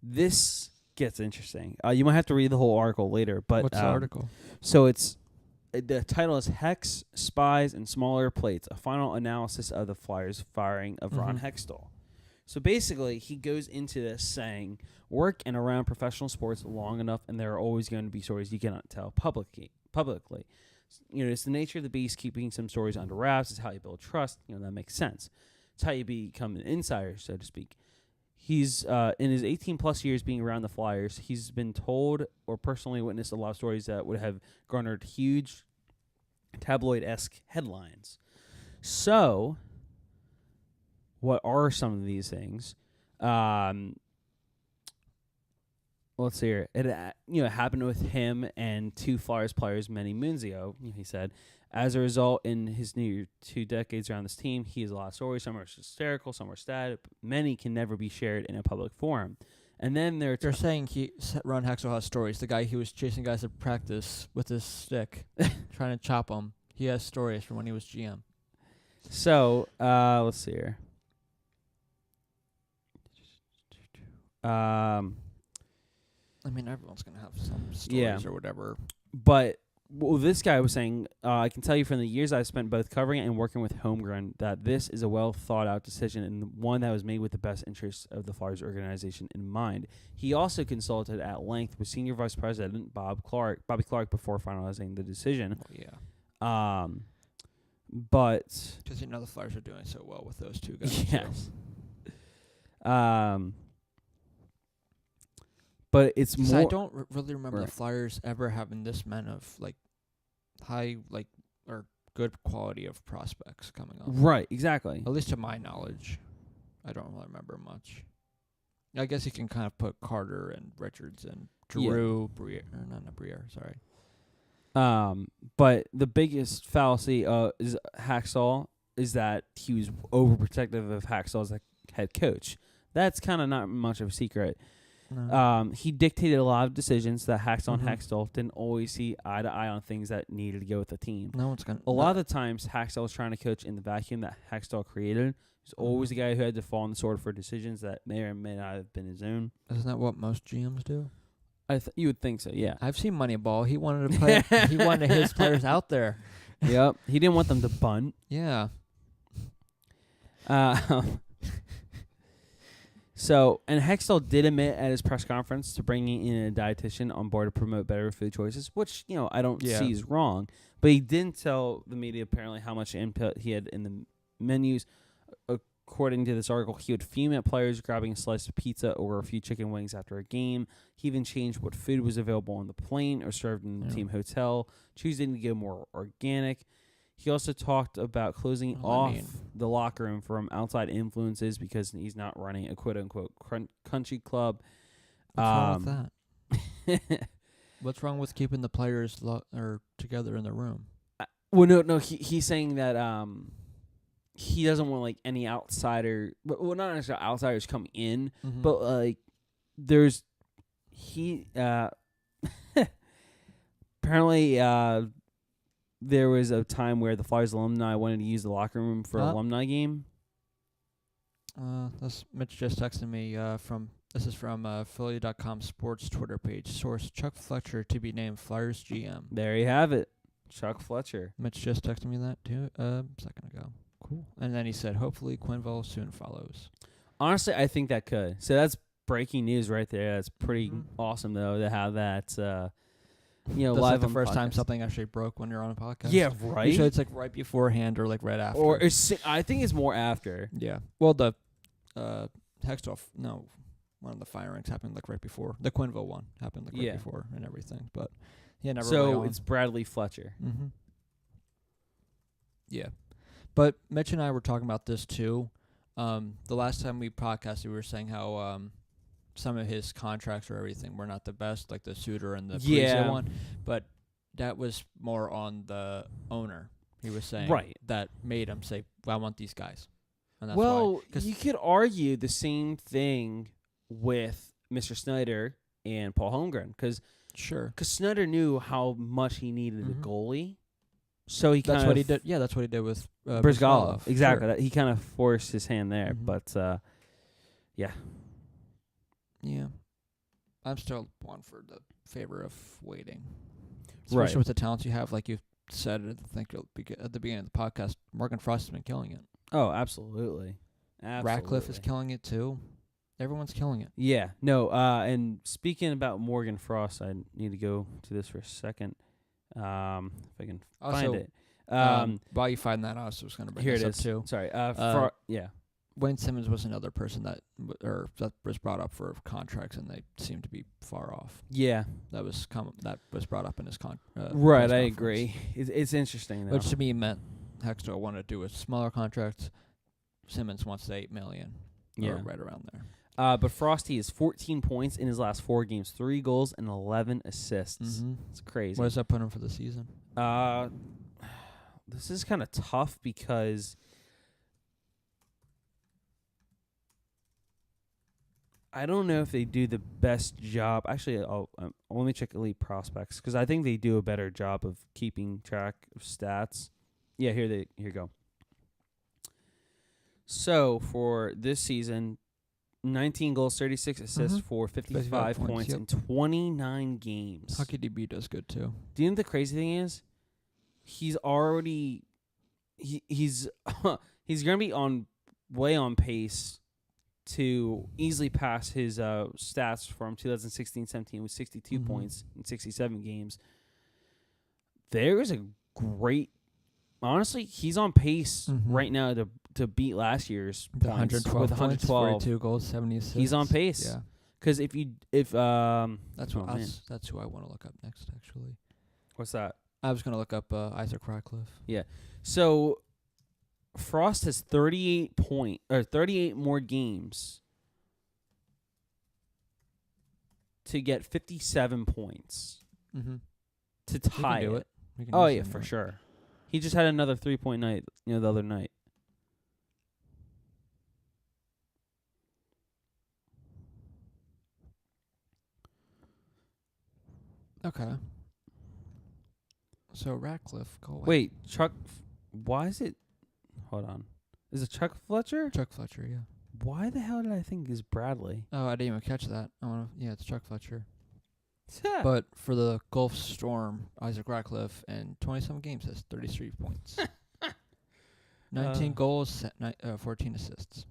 This gets interesting. You might have to read the whole article later. But what's the article? So the title is Hex, Spies, and Smaller Plates, a final analysis of the Flyers' firing of Ron Hextall. So basically, he goes into this saying, work and around professional sports long enough, and there are always going to be stories you cannot tell publicly. It's the nature of the beast, keeping some stories under wraps. It's how you build trust. That makes sense. It's how you become an insider, so to speak. He's, in his 18-plus years being around the Flyers, he's been told or personally witnessed a lot of stories that would have garnered huge tabloid-esque headlines. So... what are some of these things? Let's see here. It happened with him and 2 Flyers players many moons ago. He said, as a result, in his near 2 decades around this team, he has a lot of stories. Some are hysterical, some are sad. But many can never be shared in a public forum. And then they're saying Ron Hextall has stories. The guy who was chasing guys at practice with his stick, trying to chop them. He has stories from when he was GM. So let's see here. I mean, everyone's going to have some stories or whatever. But this guy was saying, I can tell you from the years I've spent both covering it and working with Holmgren that this is a well-thought-out decision and one that was made with the best interests of the Flyers organization in mind. He also consulted at length with Senior Vice President Bobby Clark before finalizing the decision. Oh, yeah. But... because the Flyers are doing so well with those 2 guys. Yes. But it's more... I don't really remember the Flyers ever having this amount of, high, or good quality of prospects coming up. Right, exactly. At least to my knowledge. I don't really remember much. I guess you can kind of put Carter and Richards and Drew, Briere, not Briere, sorry. But the biggest fallacy is Hextall is that he was overprotective of Hextall as a head coach. That's kind of not much of a secret. No. He dictated a lot of decisions that Hextall Mhm. and Hextall didn't always see eye to eye on things that needed to go with the team. No one's gonna. A lot of the times, Hextall was trying to coach in the vacuum that Hextall created. He's always the guy who had to fall on the sword for decisions that may or may not have been his own. Isn't that what most GMs do? You would think so, yeah. I've seen Moneyball. He wanted to play. He wanted his players out there. Yep. He didn't want them to bunt. Yeah. So, and Hextall did admit at his press conference to bringing in a dietitian on board to promote better food choices, which, I don't see is wrong. But he didn't tell the media apparently how much input he had in the menus. According to this article, he would fume at players grabbing a slice of pizza or a few chicken wings after a game. He even changed what food was available on the plane or served in the team hotel, choosing to go more organic. He also talked about closing off the locker room from outside influences because he's not running a quote-unquote country club. What's wrong with that? What's wrong with keeping the players together in the room? Well, no. He's saying that he doesn't want any outsider. Well, not necessarily outsiders coming in, but apparently. There was a time where the Flyers alumni wanted to use the locker room for an alumni game. Mitch just texted me this is from Philly.com sports Twitter page. Source: Chuck Fletcher to be named Flyers GM. There you have it, Chuck Fletcher. Mitch just texted me that too a second ago. Cool. And then he said, hopefully Quenneville soon follows. Honestly, I think that could. So that's breaking news right there. That's pretty awesome though to have that. That's live like the on first time podcast. something actually broke when you're on a podcast. Yeah, right. Usually it's right beforehand or right after. Or I think it's more after. Yeah. Well, the Hextall, one of the firings happened right before. The Quenneville one happened right before and everything. But never. So it's Bradley Fletcher. Mm-hmm. Yeah. But Mitch and I were talking about this too. The last time we podcasted, we were saying how some of his contracts or everything were not the best, like the Suter and the Parisi one. But that was more on the owner. He was saying that made him say, well, I want these guys. And that's why. You could argue the same thing with Mr. Snyder and Paul Holmgren. Because Snyder knew how much he needed a goalie. So that's what he did. Yeah, that's what he did with Brizgalov. Exactly. Sure. He kind of forced his hand there. But, yeah. Yeah. I'm still one for the favor of waiting. Especially with the talents you have, like you said, I think at the beginning of the podcast, Morgan Frost has been killing it. Oh, absolutely. Ratcliffe is killing it too. Everyone's killing it. Yeah. No, and speaking about Morgan Frost, I need to go to this for a second. If I can find it. While you find that, I was going to bring here this it up is. too. Sorry. Yeah. Wayne Simmons was another person that was brought up for contracts, and they seem to be far off. Yeah. That was brought up in his right, I agree. It's interesting, though. Which to me meant Hextall wanted to do a smaller contract. Simmons wants $8 million. Yeah. Or right around there. But Frosty has 14 points in his last 4 games, 3 goals and 11 assists. It's crazy. What does that put him for the season? This is kind of tough because I don't know if they do the best job. Actually, let me check Elite Prospects because I think they do a better job of keeping track of stats. Yeah, here you go. So for this season, 19 goals, 36 assists for 55 points in 29 games. HockeyDB does good too. Do you know the crazy thing is? He's already he's gonna be way on pace to easily pass his stats from 2016-17 with 62 points in 67 games. There is a great... Honestly, he's on pace right now to beat last year's points 112 with 112. 42 goals, 70 assists. He's on pace. Yeah. Because that's who I want to look up next, actually. What's that? I was going to look up Isaac Ratcliffe. Yeah. So Frost has 38 more games to get 57 points. to We can tie do it. it. We can Oh easily yeah, do for it. sure. He just had another 3-point night, the other night. Okay. So Ratcliffe, go away. Wait, Chuck. Why is it? Hold on. Is it Chuck Fletcher? Chuck Fletcher, yeah. Why the hell did I think is Bradley? Oh, I didn't even catch that. Yeah, it's Chuck Fletcher. But for the Gulf Storm, Isaac Ratcliffe in 27 games has 33 points. 19 goals, 14 assists.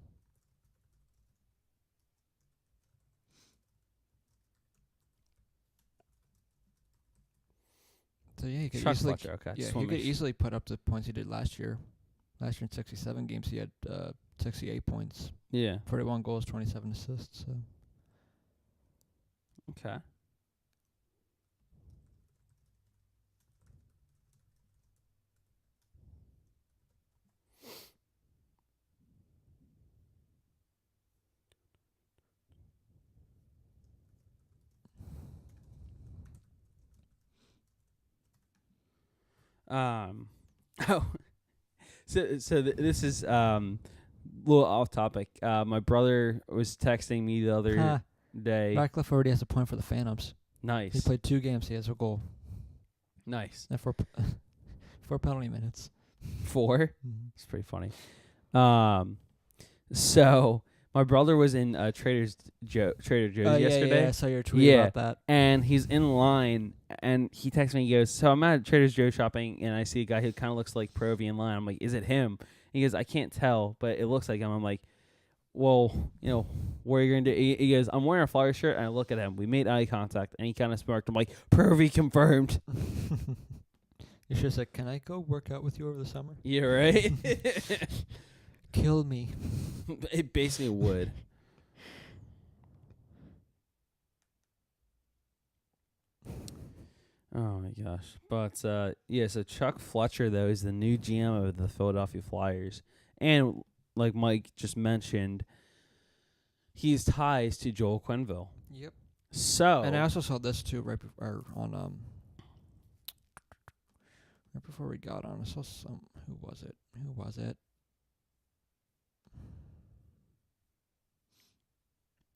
So yeah, he could Chuck easily Fletcher. Okay. yeah, just he wanna could make sure. easily put up the points he did last year. Last year in 67 games, he had 68 points, Yeah. 41 goals, 27 assists. So Okay. Oh, this is a little off topic. My brother was texting me the other day. Ratcliffe already has a point for the Phantoms. He Nice, played 2 games. He has a goal nice. and 4 penalty minutes. 4. Mm-hmm. It's pretty funny. So my brother was in Trader Joe's yesterday. Yeah, I saw your tweet Yeah. about that. And he's in line, and he texts me. He goes, "So I'm at Trader Joe's shopping, and I see a guy who kind of looks like Provy in line. I'm like, is it him?" He goes, "I can't tell, but it looks like him." I'm like, "Well, what are you gonna do?" He goes, "I'm wearing a Flyer shirt," and I look at him. We made eye contact, and he kind of smirked. I'm like, "Provy confirmed." You should have said, "Can I go work out with you over the summer?" Yeah, right. Kill me. It basically would. Oh my gosh. But so Chuck Fletcher though is the new GM of the Philadelphia Flyers. And like Mike just mentioned, he has ties to Joel Quenneville. Yep. So And I also saw this too right before we got on. I saw who was it?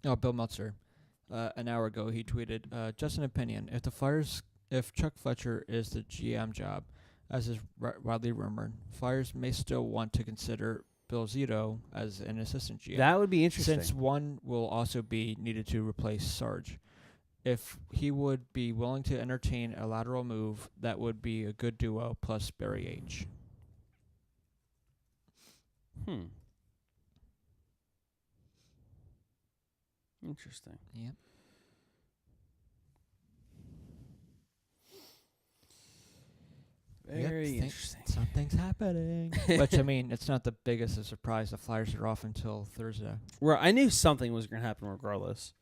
Oh, Bill Meltzer. An hour ago he tweeted, just an opinion, if Chuck Fletcher is the GM job, as is widely rumored, Flyers may still want to consider Bill Zito as an assistant GM. that would be interesting. Since one will also be needed to replace Sarge. If he would be willing to entertain a lateral move, that would be a good duo plus Barry H. Interesting. Yep. Very interesting. Something's happening. Which, I mean, it's not the biggest of surprise. The Flyers are off until Thursday. Well, I knew something was going to happen regardless.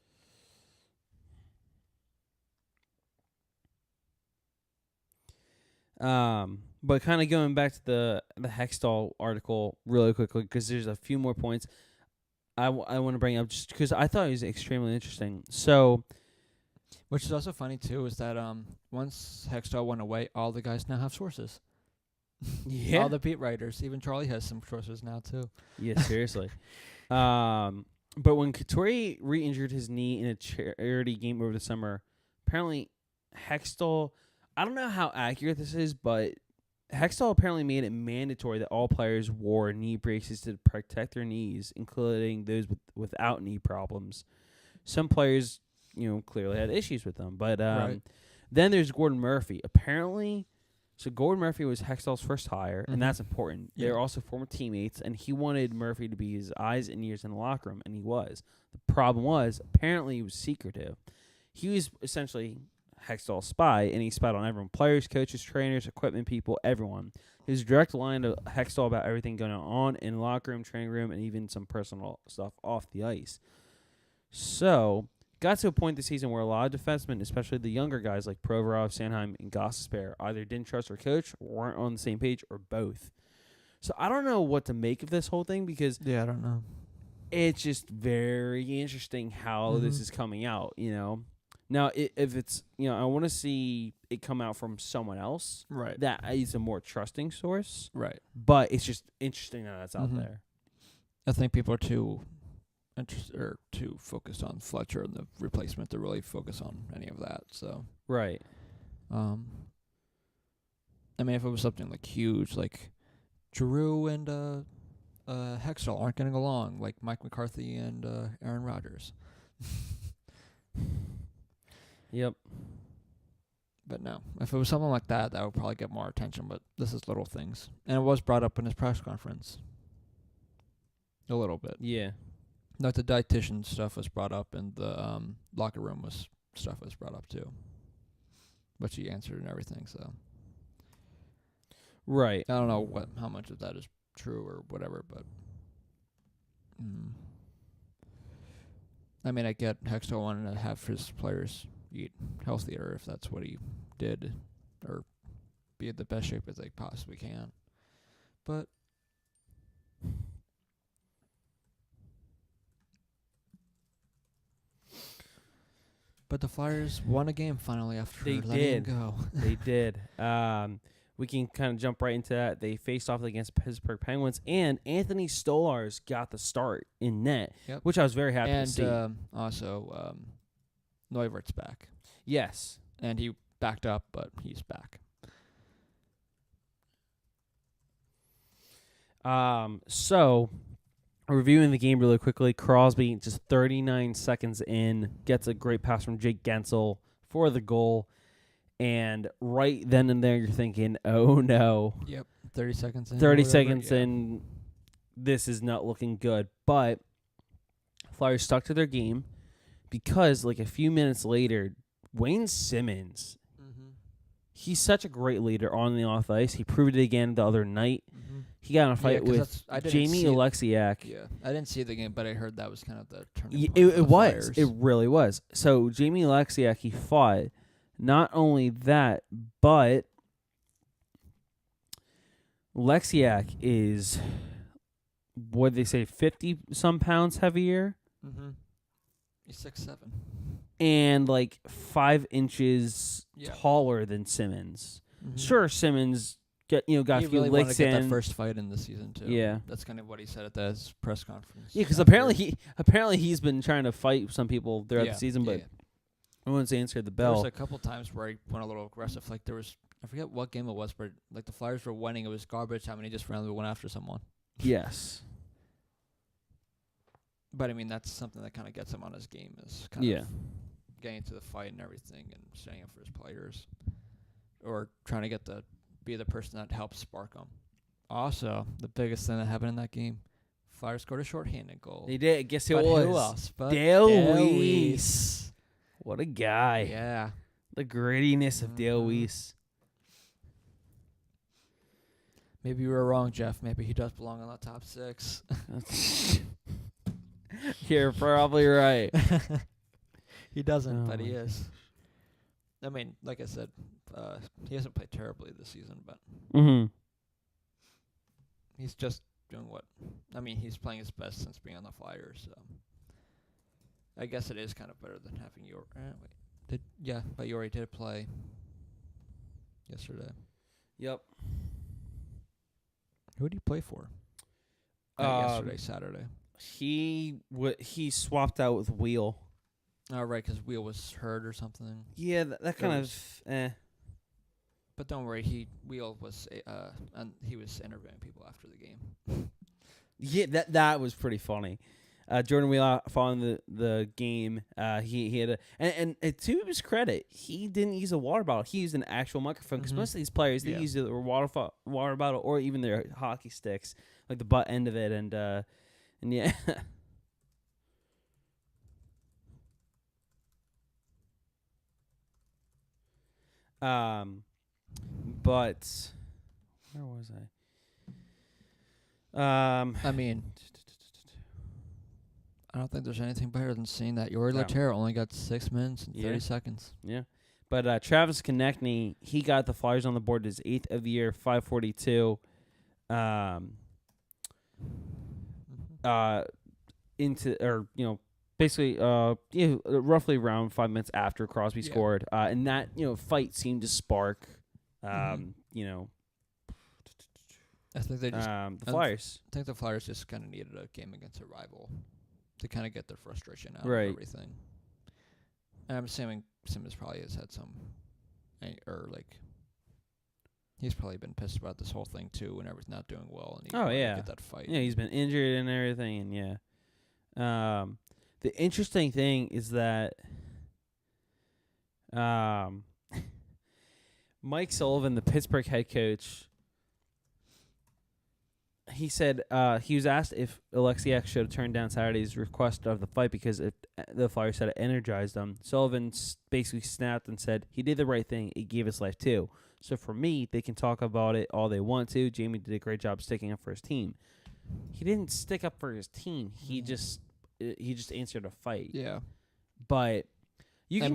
But kind of going back to the Hextall article really quickly, because there's a few more points I want to bring up just because I thought it was extremely interesting. So, which is also funny too, is that once Hextall went away, all the guys now have sources. Yeah, all the beat writers, even Charlie has some sources now too. Yeah, seriously. But when Couturier re-injured his knee in a charity game over the summer, apparently Hextall, I don't know how accurate this is, but Hextall apparently made it mandatory that all players wore knee braces to protect their knees, including those without knee problems. Some players, clearly had issues with them. But Right. Then there's Gordon Murphy. Apparently, so Gordon Murphy was Hextall's first hire, Mhm. and that's important. Yeah. They're also former teammates, and he wanted Murphy to be his eyes and ears in the locker room, and he was. The problem was, apparently he was secretive. He was essentially Hextall's spy, and he spied on everyone. Players, coaches, trainers, equipment people, everyone. He was a direct line to Hextall about everything going on in the locker room, training room, and even some personal stuff off the ice. So, got to a point this season where a lot of defensemen, especially the younger guys like Provorov, Sanheim, and Gostisbehere, either didn't trust their coach, or weren't on the same page, or both. So, I don't know what to make of this whole thing because Yeah, I don't know. it's just very interesting how this Mhm. is coming out, Now, if it's, I want to see it come out from someone else. Right. That is a more trusting source. Right. But it's just interesting that it's out there. I think people are too too focused on Fletcher and the replacement to really focus on any of that. So. Right. I mean, if it was something like huge, like Drew and Hextall aren't getting along, like Mike McCarthy and Aaron Rodgers. Yep. But no, if it was something like that, that would probably get more attention. But this is little things, and it was brought up in his press conference. A little bit. Yeah. Like the dietitian stuff was brought up, and the locker room stuff was brought up too. But she answered and everything, so. Right. I don't know how much of that is true or whatever, but. I mean, I get Hextall wanting to have his players eat healthier if that's what he did, or be in the best shape as they possibly can. But the Flyers won a game finally after letting him go. They did. We can kind of jump right into that. They faced off against Pittsburgh Penguins, and Anthony Stolarz got the start in net, which I was very happy to see. And also, Neuvirth's back. Yes. And he backed up, but he's back. So, reviewing the game really quickly, Crosby, just 39 seconds in, gets a great pass from Jake Gensel for the goal. And right then and there, you're thinking, oh, no. Yep, 30 seconds in. 30 seconds in, this is not looking good. But Flyers stuck to their game because, like, a few minutes later, Wayne Simmons, he's such a great leader on and off ice. He proved it again the other night. He got in a fight with Jamie Alexiak. Yeah, I didn't see the game, but I heard that was kind of the turning point. It was. It really was. So Jamie Alexiak, he fought. Not only that, but Alexiak is, what did they say, 50-some pounds heavier? He's 6'7". And like 5 inches taller than Simmons. Sure, Simmons got a few licks in. He really wanted to get that first fight in the season too. Yeah, that's kind of what he said at his press conference. Yeah, because apparently he's been trying to fight some people throughout the season, but I wouldn't say answered the bell. There was a couple times where he went a little aggressive. Like there was, I forget what game it was, but like the Flyers were winning. It was garbage time, and he just randomly went after someone. Yes. But I mean, that's something that kind of gets him on his game, is kind of getting into the fight and everything, and standing up for his players, or trying to be the person that helps spark them. Also, the biggest thing that happened in that game, Flyers scored a shorthanded goal. They did. Guess who it was? Who else? But Dale Weiss. What a guy. Yeah. The grittiness of Dale Weiss. Maybe you were wrong, Jeff. Maybe he does belong on the top 6. You're probably right. He doesn't, but he is. I mean, like I said, he hasn't played terribly this season, but he's just doing what? I mean, he's playing his best since being on the Flyers, so I guess it is kind of better than having Yori. But Yori did play yesterday. Yep. Who did he play for? Yesterday, Saturday. He swapped out with Wheel. Oh, right, because Wheel was hurt or something. Yeah, that kind of. But don't worry, Wheel was he was interviewing people after the game. Yeah, that was pretty funny. Jordan Wheel following the game, he had and to his credit, he didn't use a water bottle. He used an actual microphone, because most of these players, they use their water bottle or even their hockey sticks, like the butt end of it, and yeah. But where was I? I mean, I don't think there's anything better than seeing that Yori Laterra only got 6 minutes and 30 seconds. Yeah. But Travis Konechny, he got the Flyers on the board his 8th of the year, 542. basically, roughly around 5 minutes after Crosby scored, and that fight seemed to spark, I think they just. the Flyers. I think the Flyers just kind of needed a game against a rival to kind of get their frustration out Right. of everything. And I'm assuming Simmons probably has had some, he's probably been pissed about this whole thing too, whenever he's not doing well, and he wanted to get that fight. Yeah, he's been injured and everything, and the interesting thing is that Mike Sullivan, the Pittsburgh head coach, he said he was asked if Alexiak should have turned down Saturday's request of the fight because if the Flyers said it energized them. Sullivan basically snapped and said he did the right thing. It gave us life too. So for me, they can talk about it all they want to. Jamie did a great job sticking up for his team. He didn't stick up for his team. He just answered a fight. Yeah, but you can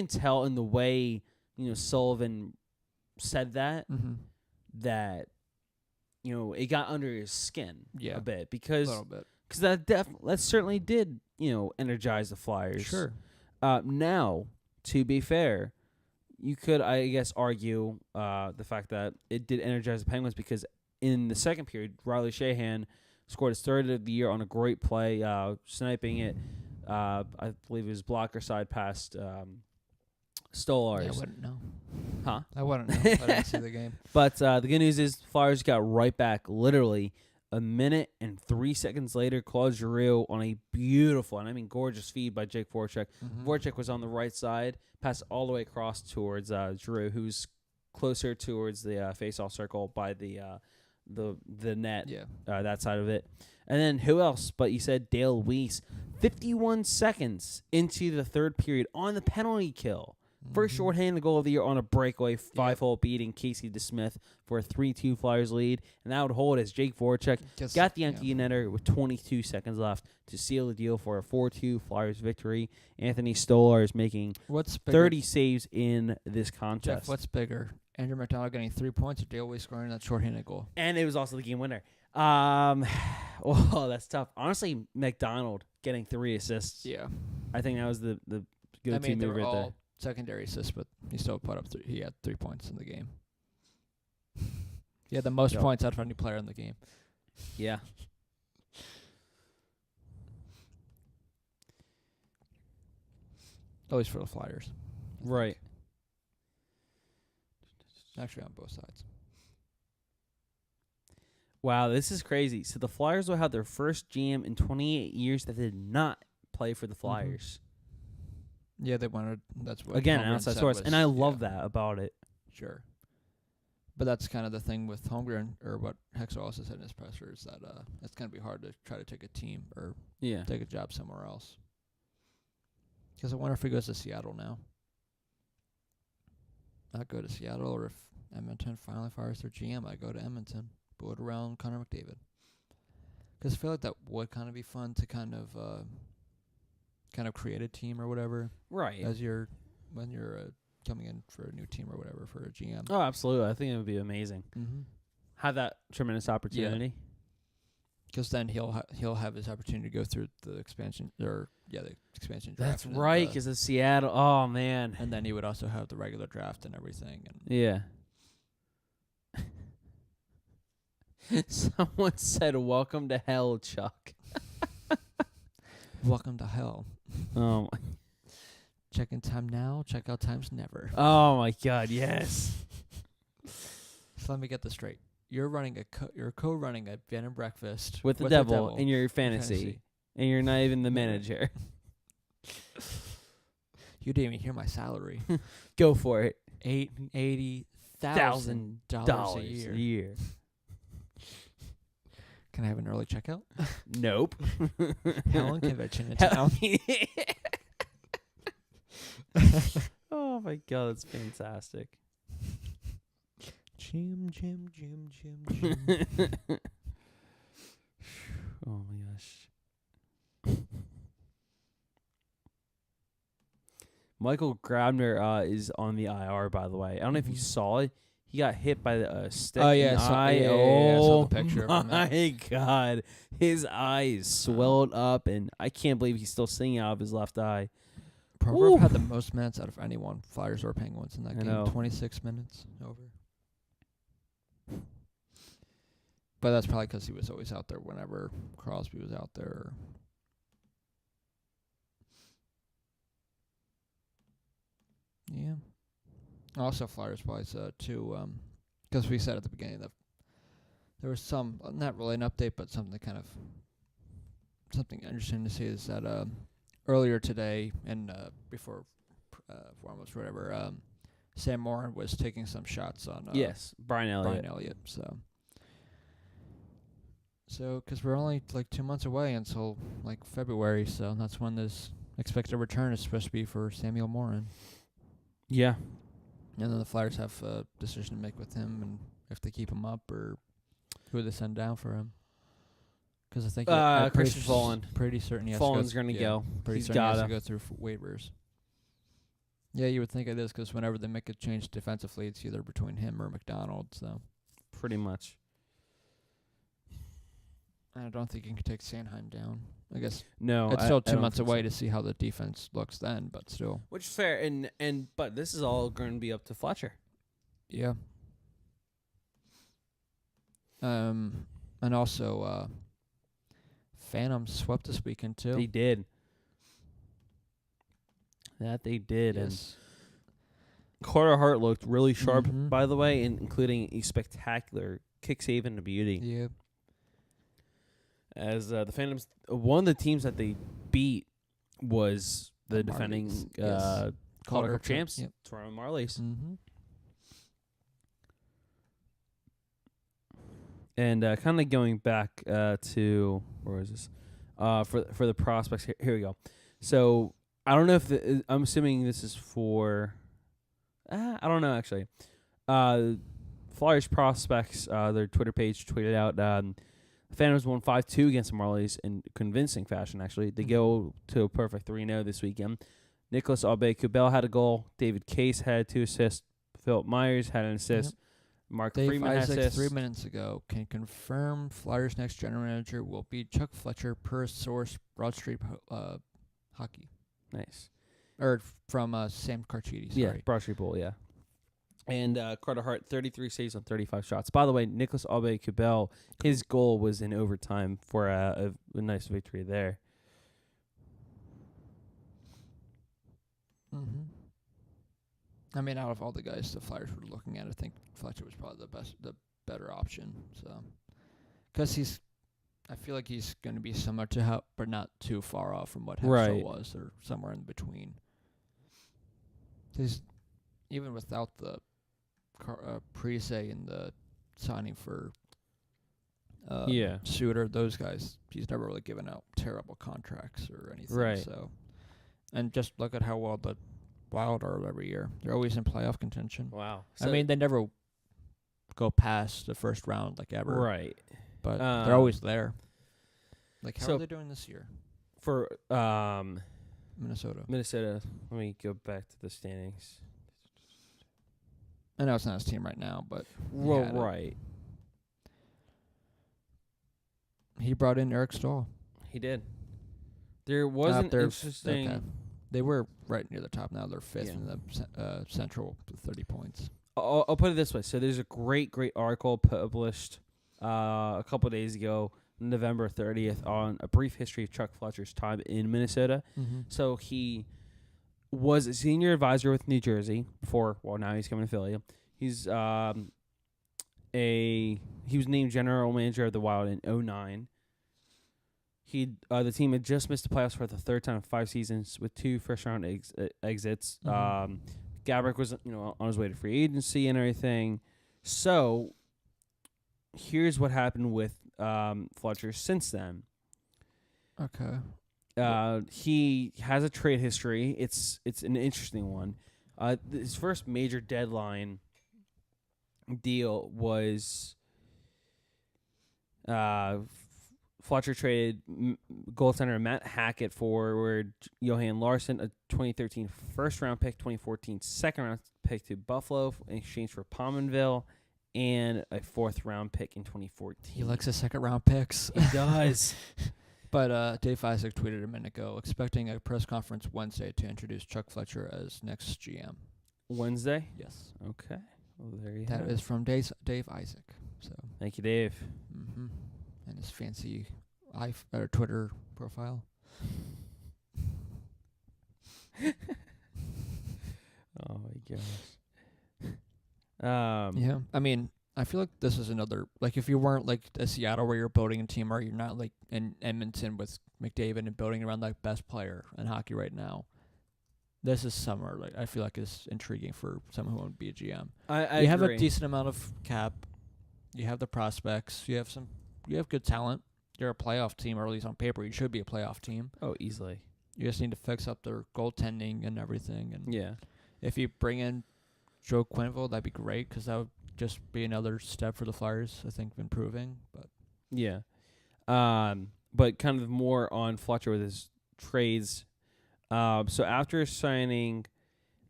tell in the way Sullivan said that that it got under his skin a bit because that certainly did energize the Flyers. Sure. Now, to be fair, you could I guess argue the fact that it did energize the Penguins because in the second period, Riley Sheahan scored his third of the year on a great play, sniping it. I believe it was blocker side past Stolarz. Yeah, I wouldn't know. Huh? I wouldn't know. I didn't see the game. But the good news is Flyers got right back literally a minute and 3 seconds later. Claude Giroux on a beautiful, and I mean gorgeous feed by Jake Voracek. Voracek was on the right side, passed all the way across towards Giroux, who's closer towards the face-off circle by the net, that side of it. And then who else? But you said Dale Weiss, 51 seconds into the third period on the penalty kill. First shorthanded goal of the year on a breakaway, 5-hole beating Casey DeSmith for a 3-2 Flyers lead. And that would hold as Jake Voracek got the empty netter with 22 seconds left to seal the deal for a 4-2 Flyers victory. Anthony Stolarz making 30 saves in this contest. Jeff, what's bigger? Andrew McDonald getting 3 points or Dale Weiss scoring that shorthanded goal? And it was also the game winner. That's tough. Honestly, McDonald getting 3 assists. Yeah. I think that was the go-to move right there. Secondary assists, but he still put up he had 3 points in the game. He had the most points out of any player in the game. Yeah. Always for the Flyers. Right. Actually on both sides. Wow, this is crazy. So the Flyers will have their first GM in 28 years that did not play for the Flyers. Yeah, they wanted. That's what again, Holmgren an outside said source, was, and I love that about it. Sure, but that's kind of the thing with Holmgren, or what Hextall also said in his presser, is that it's gonna be hard to try to take a team or take a job somewhere else. Because I wonder if he goes to Seattle now. I'd go to Seattle, or if Edmonton finally fires their GM, I go to Edmonton, build around Connor McDavid. Because I feel like that would kind of be fun to kind of create a team or whatever. Right. When you're coming in for a new team or whatever for a GM. Oh, absolutely. I think it would be amazing. Mm-hmm. Have that tremendous opportunity. Because then he'll have his opportunity to go through the expansion the expansion draft. That's right, because of Seattle. Oh man. And then he would also have the regular draft and everything. And yeah. Someone said, "Welcome to hell, Chuck." Welcome to hell. Oh. Check-in time now. Check-out times never. Oh my God! Yes. So let me get this straight. You're co-running a bed and breakfast with the devil in your fantasy, and you're not even the manager. You didn't even hear my salary. Go for it. $80,000 a year. Can I have an early checkout? Nope. Helen Convention in town. Oh my God, that's fantastic. Jim. Oh my gosh. Michael Grabner is on the IR, by the way. I don't know if you saw it. He got hit by the stick Oh in yeah, the so, eye. yeah, yeah, I saw the picture of him. My God, his eye is swelled up, and I can't believe he's still seeing out of his left eye. Provorov had the most minutes out of anyone, Flyers or Penguins, in that I game. know. 26 minutes over. But that's probably because he was always out there whenever Crosby was out there. Yeah. Also, Flyers-wise, too, because we said at the beginning that there was some, not really an update, but something interesting to see is that earlier today and before Foremost, whatever, Sam Morin was taking some shots on Yes, Brian Elliott. So, because we're only like 2 months away until like February, so that's when this expected return is supposed to be for Samuel Morin. Yeah. And then the Flyers have a decision to make with him and if they keep him up or who they send down for him. Because I think Christian Folin. Pretty certain he has Follin's to go. going to go. Pretty He's certain he has gotta to go through waivers. Yeah, you would think it is because whenever they make a change defensively, it's either between him or McDonald. So pretty much. I don't think you can take Sanheim down. I guess no. It's still 2 don't months think away so. to see how the defense looks then, but still. Which is fair, but this is all going to be up to Fletcher. Yeah. And also, Phantom swept this weekend too. They did. That they did. Yes. And Carter Hart looked really sharp, Mhm. by the way, including a spectacular kick save and a beauty. Yeah. As the Phantoms, one of the teams that they beat was the defending Marlies, yes. Calder Cup champs, Yep. Toronto Marlies. Mm-hmm. And kind of going back to where is this? For the prospects, here we go. So I don't know if I'm assuming this is for. I don't know actually. Flyers prospects, their Twitter page tweeted out. Phantoms won 5-2 against the Marlies in convincing fashion. Actually, they go to a perfect 3-0 this weekend. Nicholas Aube-Kubel had a goal. David Case had 2 assists. Philip Myers had an assist. Yep. Mark Dave Freeman had Isaac assists. 3 minutes ago can confirm Flyers' next general manager will be Chuck Fletcher per source Broad Street Hockey. Nice. Or from Sam Carchidi, sorry. Yeah, Broad Street Bowl, yeah. And Carter Hart, 33 saves on 35 shots. By the way, Nicholas Aube-Kubel, his goal was in overtime for a nice victory there. Mm-hmm. I mean, out of all the guys the Flyers were looking at, I think Fletcher was probably the better option. So, because I feel like he's going to be similar to how, but not too far off from what Hextall was, or somewhere in between. He's even without the Parise and the signing for Suter, those guys, he's never really given out terrible contracts or anything. Right. So, and just look at how well the Wild are every year. They're always in playoff contention. Wow. I mean, they never go past the first round like ever. Right. But they're always there. Like, how so are they doing this year? For Minnesota. Let me go back to the standings. I know it's not his team right now, but Well, right. He brought in Eric Stahl. He did. There was an interesting. Okay. They were right near the top. Now they're fifth in the Central with 30 points. I'll put it this way. So there's a great article published a couple of days ago, November 30th, on a brief history of Chuck Fletcher's time in Minnesota. Mm-hmm. So he was a senior advisor with New Jersey before. Well, now he's coming to Philly. He's he was named general manager of the Wild in 2009. The team had just missed the playoffs for the third time in 5 seasons with 2 first-round exits. Mm-hmm. Gabrick was, on his way to free agency and everything. So here's what happened with Fletcher since then. Okay. He has a trade history. It's an interesting one. His first major deadline deal was Fletcher traded goaltender Matt Hackett for Johan Larsson, a 2013 first-round pick, 2014 second-round pick to Buffalo in exchange for Pominville and a 4th-round pick in 2014. He likes his second-round picks. He does. But Dave Isaac tweeted a minute ago, expecting a press conference Wednesday to introduce Chuck Fletcher as next GM. Wednesday? Yes. Okay. Well, there you That have is it. from Dave Isaac. So. Thank you, Dave. Mm-hmm. And his fancy Twitter profile. Oh my gosh. Yeah. I mean, I feel like this is another, like, if you weren't like a Seattle where you're building a team, or you're not like in Edmonton with McDavid and building around like best player in hockey right now, this is summer. Like, I feel like it's intriguing for someone who wants to be a GM. I You have agree. a decent amount of cap. You have the prospects. You have good talent. You're a playoff team, or at least on paper, you should be a playoff team. Oh, easily. You just need to fix up their goaltending and everything. And Yeah. if you bring in Joe Quenneville, that'd be great, because that would just be another step for the Flyers, I think, improving. But Yeah. But kind of more on Fletcher with his trades. So after signing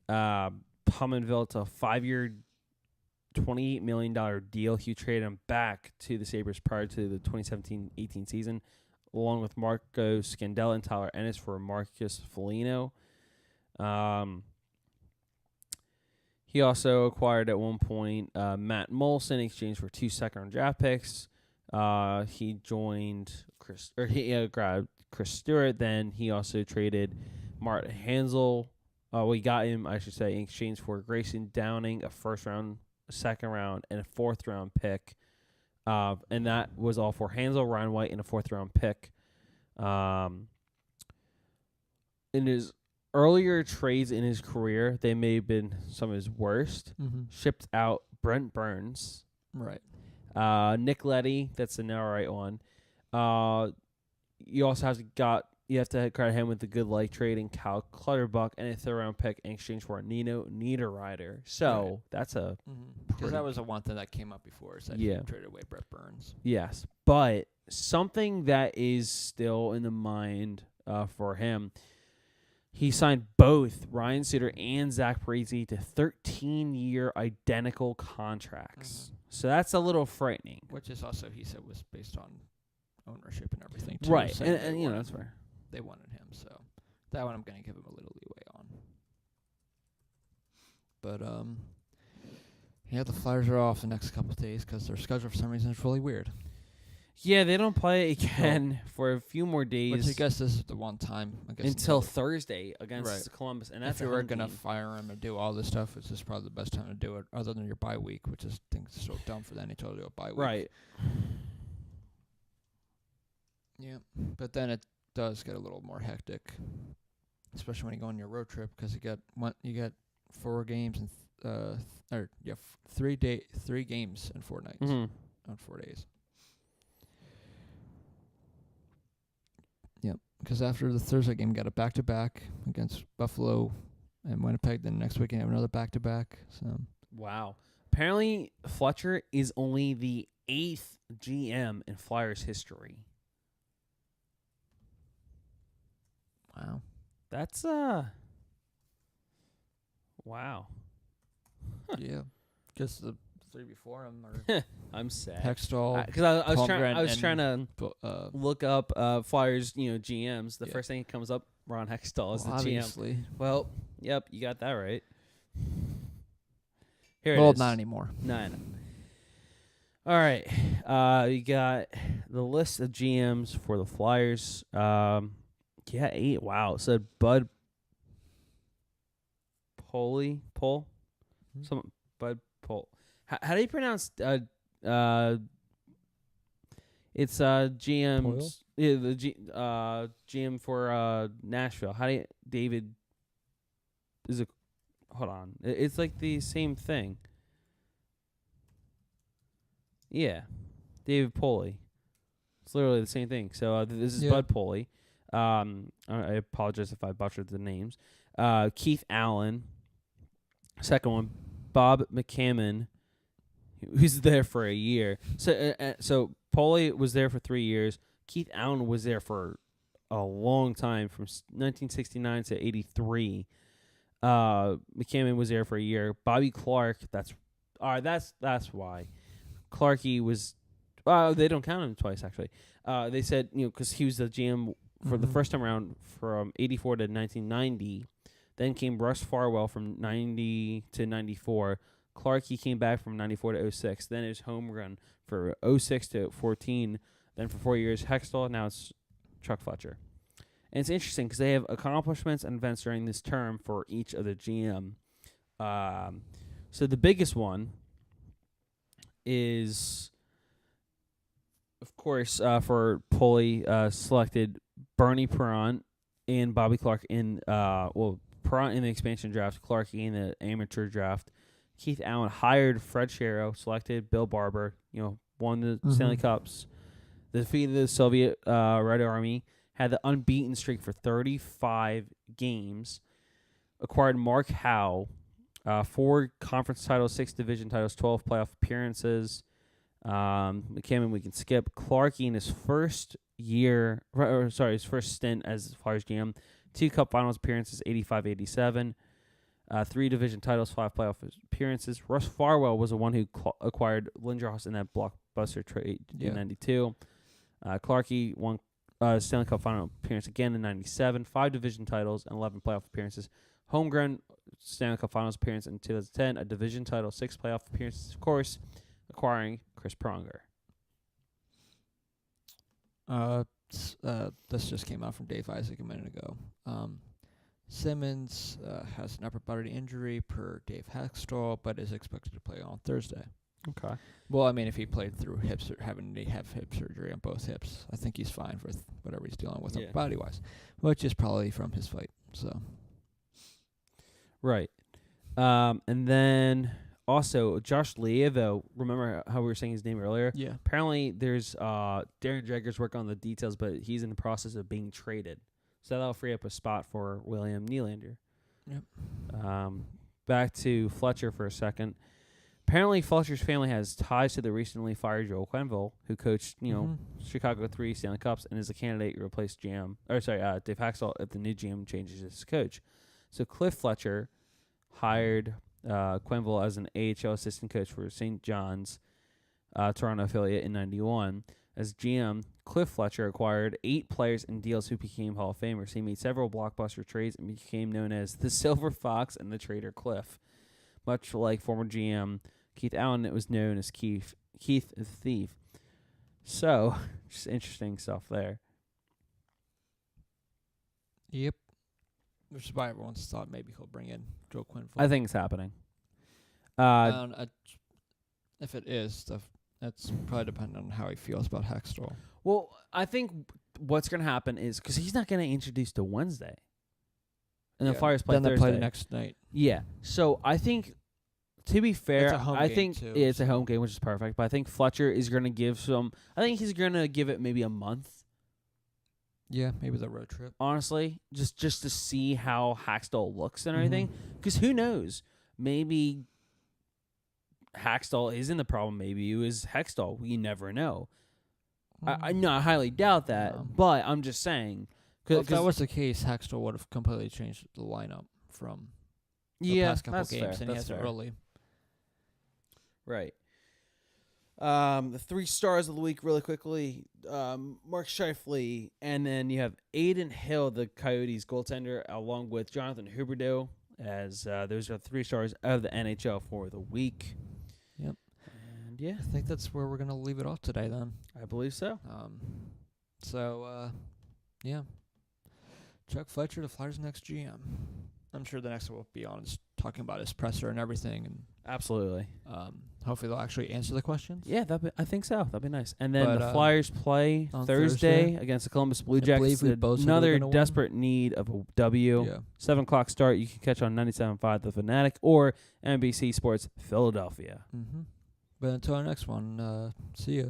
Pominville to a 5-year, $28 million deal, he traded him back to the Sabres prior to the 2017-18 season, along with Marco Scandella and Tyler Ennis for Marcus Foligno. He also acquired at one point Matt Molson in exchange for 2 second-round draft picks. He joined he grabbed Chris Stewart. Then he also traded Martin Hansel. We got him, I should say, in exchange for Grayson Downing, a 1st-round, a 2nd-round, and a 4th-round pick. And that was all for Hansel, Ryan White, and a 4th-round pick. In his earlier trades in his career, they may have been some of his worst. Shipped out Brent Burns. Right. Nick Leddy, that's the now right one. You also have to credit him with the good luck trading Cal Clutterbuck and a 3rd-round pick in exchange for a Nino Niederreiter. So that's a because that was a one thing that came up before. Is that he traded away Brett Burns. Yes, but something that is still in the mind for him. He signed both Ryan Suter and Zach Parise to 13-year identical contracts. So that's a little frightening. Which is also, he said, was based on ownership and everything, too. Right, and you know, that's fair. They wanted him, so that one I'm going to give him a little leeway on. But, yeah, the Flyers are off the next couple of days because their schedule for some reason is really weird. Yeah, they don't play again for a few more days. Which I guess this is the one time. I guess until Thursday against right. Columbus. And that's if you were going to fire him and do all this stuff, it's just probably the best time to do it, other than your bye week, which is, I think, so dumb for the NHL to do a bye week. Right. Yeah, but then it does get a little more hectic, especially when you go on your road trip, because you get 4 games and 3 games in 4 nights on 4 days. Yep, because after the Thursday game, you got a back-to-back against Buffalo and Winnipeg. Then next weekend, you have another back-to-back. So wow. Apparently, Fletcher is only the 8th GM in Flyers history. Wow. That's wow. Yeah. Just the 3 before him are I'm sad. Hextall. Because I was trying to look up Flyers, GMs. The first thing that comes up, Ron Hextall is the obviously. GM. Well, yep, you got that right. Here it well, is. not anymore. No. All right. You got the list of GMs for the Flyers. 8. Wow. So Bud Pol. Bud Pol. How do you pronounce it's GM's GM for Nashville. How do you David is it hold on. It's like the same thing. Yeah. David Poley. It's literally the same thing. So this is Bud Poley. I apologize if I butchered the names. Keith Allen. Second one, Bob McCammon, who's there for a year. So Paulie was there for 3 years. Keith Allen was there for a long time, from 1969 to 83. McCammon was there for a year. Bobby Clark, that's why. Clarkey was. They don't count him twice actually. They said because he was the GM for the first time around from '84 to 1990. Then came Russ Farwell from 90 to 94. Clarkey came back from 94 to 06. Then it was Holmgren for 06 to 14. Then for 4 years, Hextall. Now it's Chuck Fletcher. And it's interesting because they have accomplishments and events during this term for each of the GM. So the biggest one is, of course, for Pulley, selected Bernie Perrant and Bobby Clark in, Perrant in the expansion draft, Clarkey in the amateur draft. Keith Allen hired Fred Sharrow, selected Bill Barber, won the Stanley Cups, defeated the Soviet Red Army, had the unbeaten streak for 35 games, acquired Mark Howe, 4 conference titles, 6 division titles, 12 playoff appearances. McCammon we can skip. Clarkey in his first his first stint as Flyers GM, 2 Cup Finals appearances, 85-87. 3 division titles, 5 playoff appearances. Russ Farwell was the one who acquired Lindros in that blockbuster trade in 92. Clarkey won Stanley Cup final appearance again in 97. 5 division titles and 11 playoff appearances. Holmgren Stanley Cup Finals appearance in 2010. A division title, 6 playoff appearances, of course, acquiring Chris Pronger. This just came out from Dave Isaac a minute ago. Simmons has an upper body injury per Dave Hextall, but is expected to play on Thursday. Okay. Well, I mean, if he played through hips or having to have hip surgery on both hips, I think he's fine with whatever he's dealing with body-wise, which is probably from his fight. So, right. And then also Josh Lievo. Remember how we were saying his name earlier? Yeah. Apparently, there's Darren Dreger's working on the details, but he's in the process of being traded. So that'll free up a spot for William Nylander. Yep. Back to Fletcher for a second. Apparently, Fletcher's family has ties to the recently fired Joel Quenneville, who coached, Chicago 3 Stanley Cups and is a candidate to replace Dave Hextall if the new GM changes his coach. So Cliff Fletcher hired Quenneville as an AHL assistant coach for St. John's Toronto affiliate in 91. As GM, Cliff Fletcher acquired 8 players and deals who became Hall of Famers. He made several blockbuster trades and became known as the Silver Fox and the Trader Cliff. Much like former GM Keith Allen, it was known as Keith the Thief. So, just interesting stuff there. Yep. Which is why everyone's thought maybe he'll bring in Joe Quenneville. I think it's happening. If it is, that's probably dependent on how he feels about Hextall. Well, I think what's going to happen is because he's not going to introduce to Wednesday. And the Flyers play Thursday. Then they play the next night. Yeah. So I think, to be fair, it's a home game too, it's a home game, which is perfect. But I think Fletcher is going to give I think he's going to give it maybe a month. Yeah, maybe the road trip. Honestly, just to see how Hextall looks and everything. Because who knows? Maybe Hextall isn't the problem. Maybe it was Hextall. We never know. I highly doubt that. But I'm just saying. Well, if that was the case, Hextall would have completely changed the lineup from the past couple games, fair. and he has it early. Right. The 3 stars of the week, really quickly. Mark Scheifele, and then you have Aiden Hill, the Coyotes goaltender, along with Jonathan Huberdeau, as those are 3 stars of the NHL for the week. Yep. And yeah, I think that's where we're gonna leave it off today. Then I believe so. Yeah. Chuck Fletcher, the Flyers' next GM. I'm sure the next one will be on talking about his presser and everything. And absolutely. Hopefully they'll actually answer the questions. Yeah, I think so. That'd be nice. And then the Flyers play on Thursday against the Columbus Blue Jackets. Another desperate need of a W. Yeah. 7 o'clock start. You can catch on 97.5 The Fanatic or NBC Sports Philadelphia. But until our next one, see ya.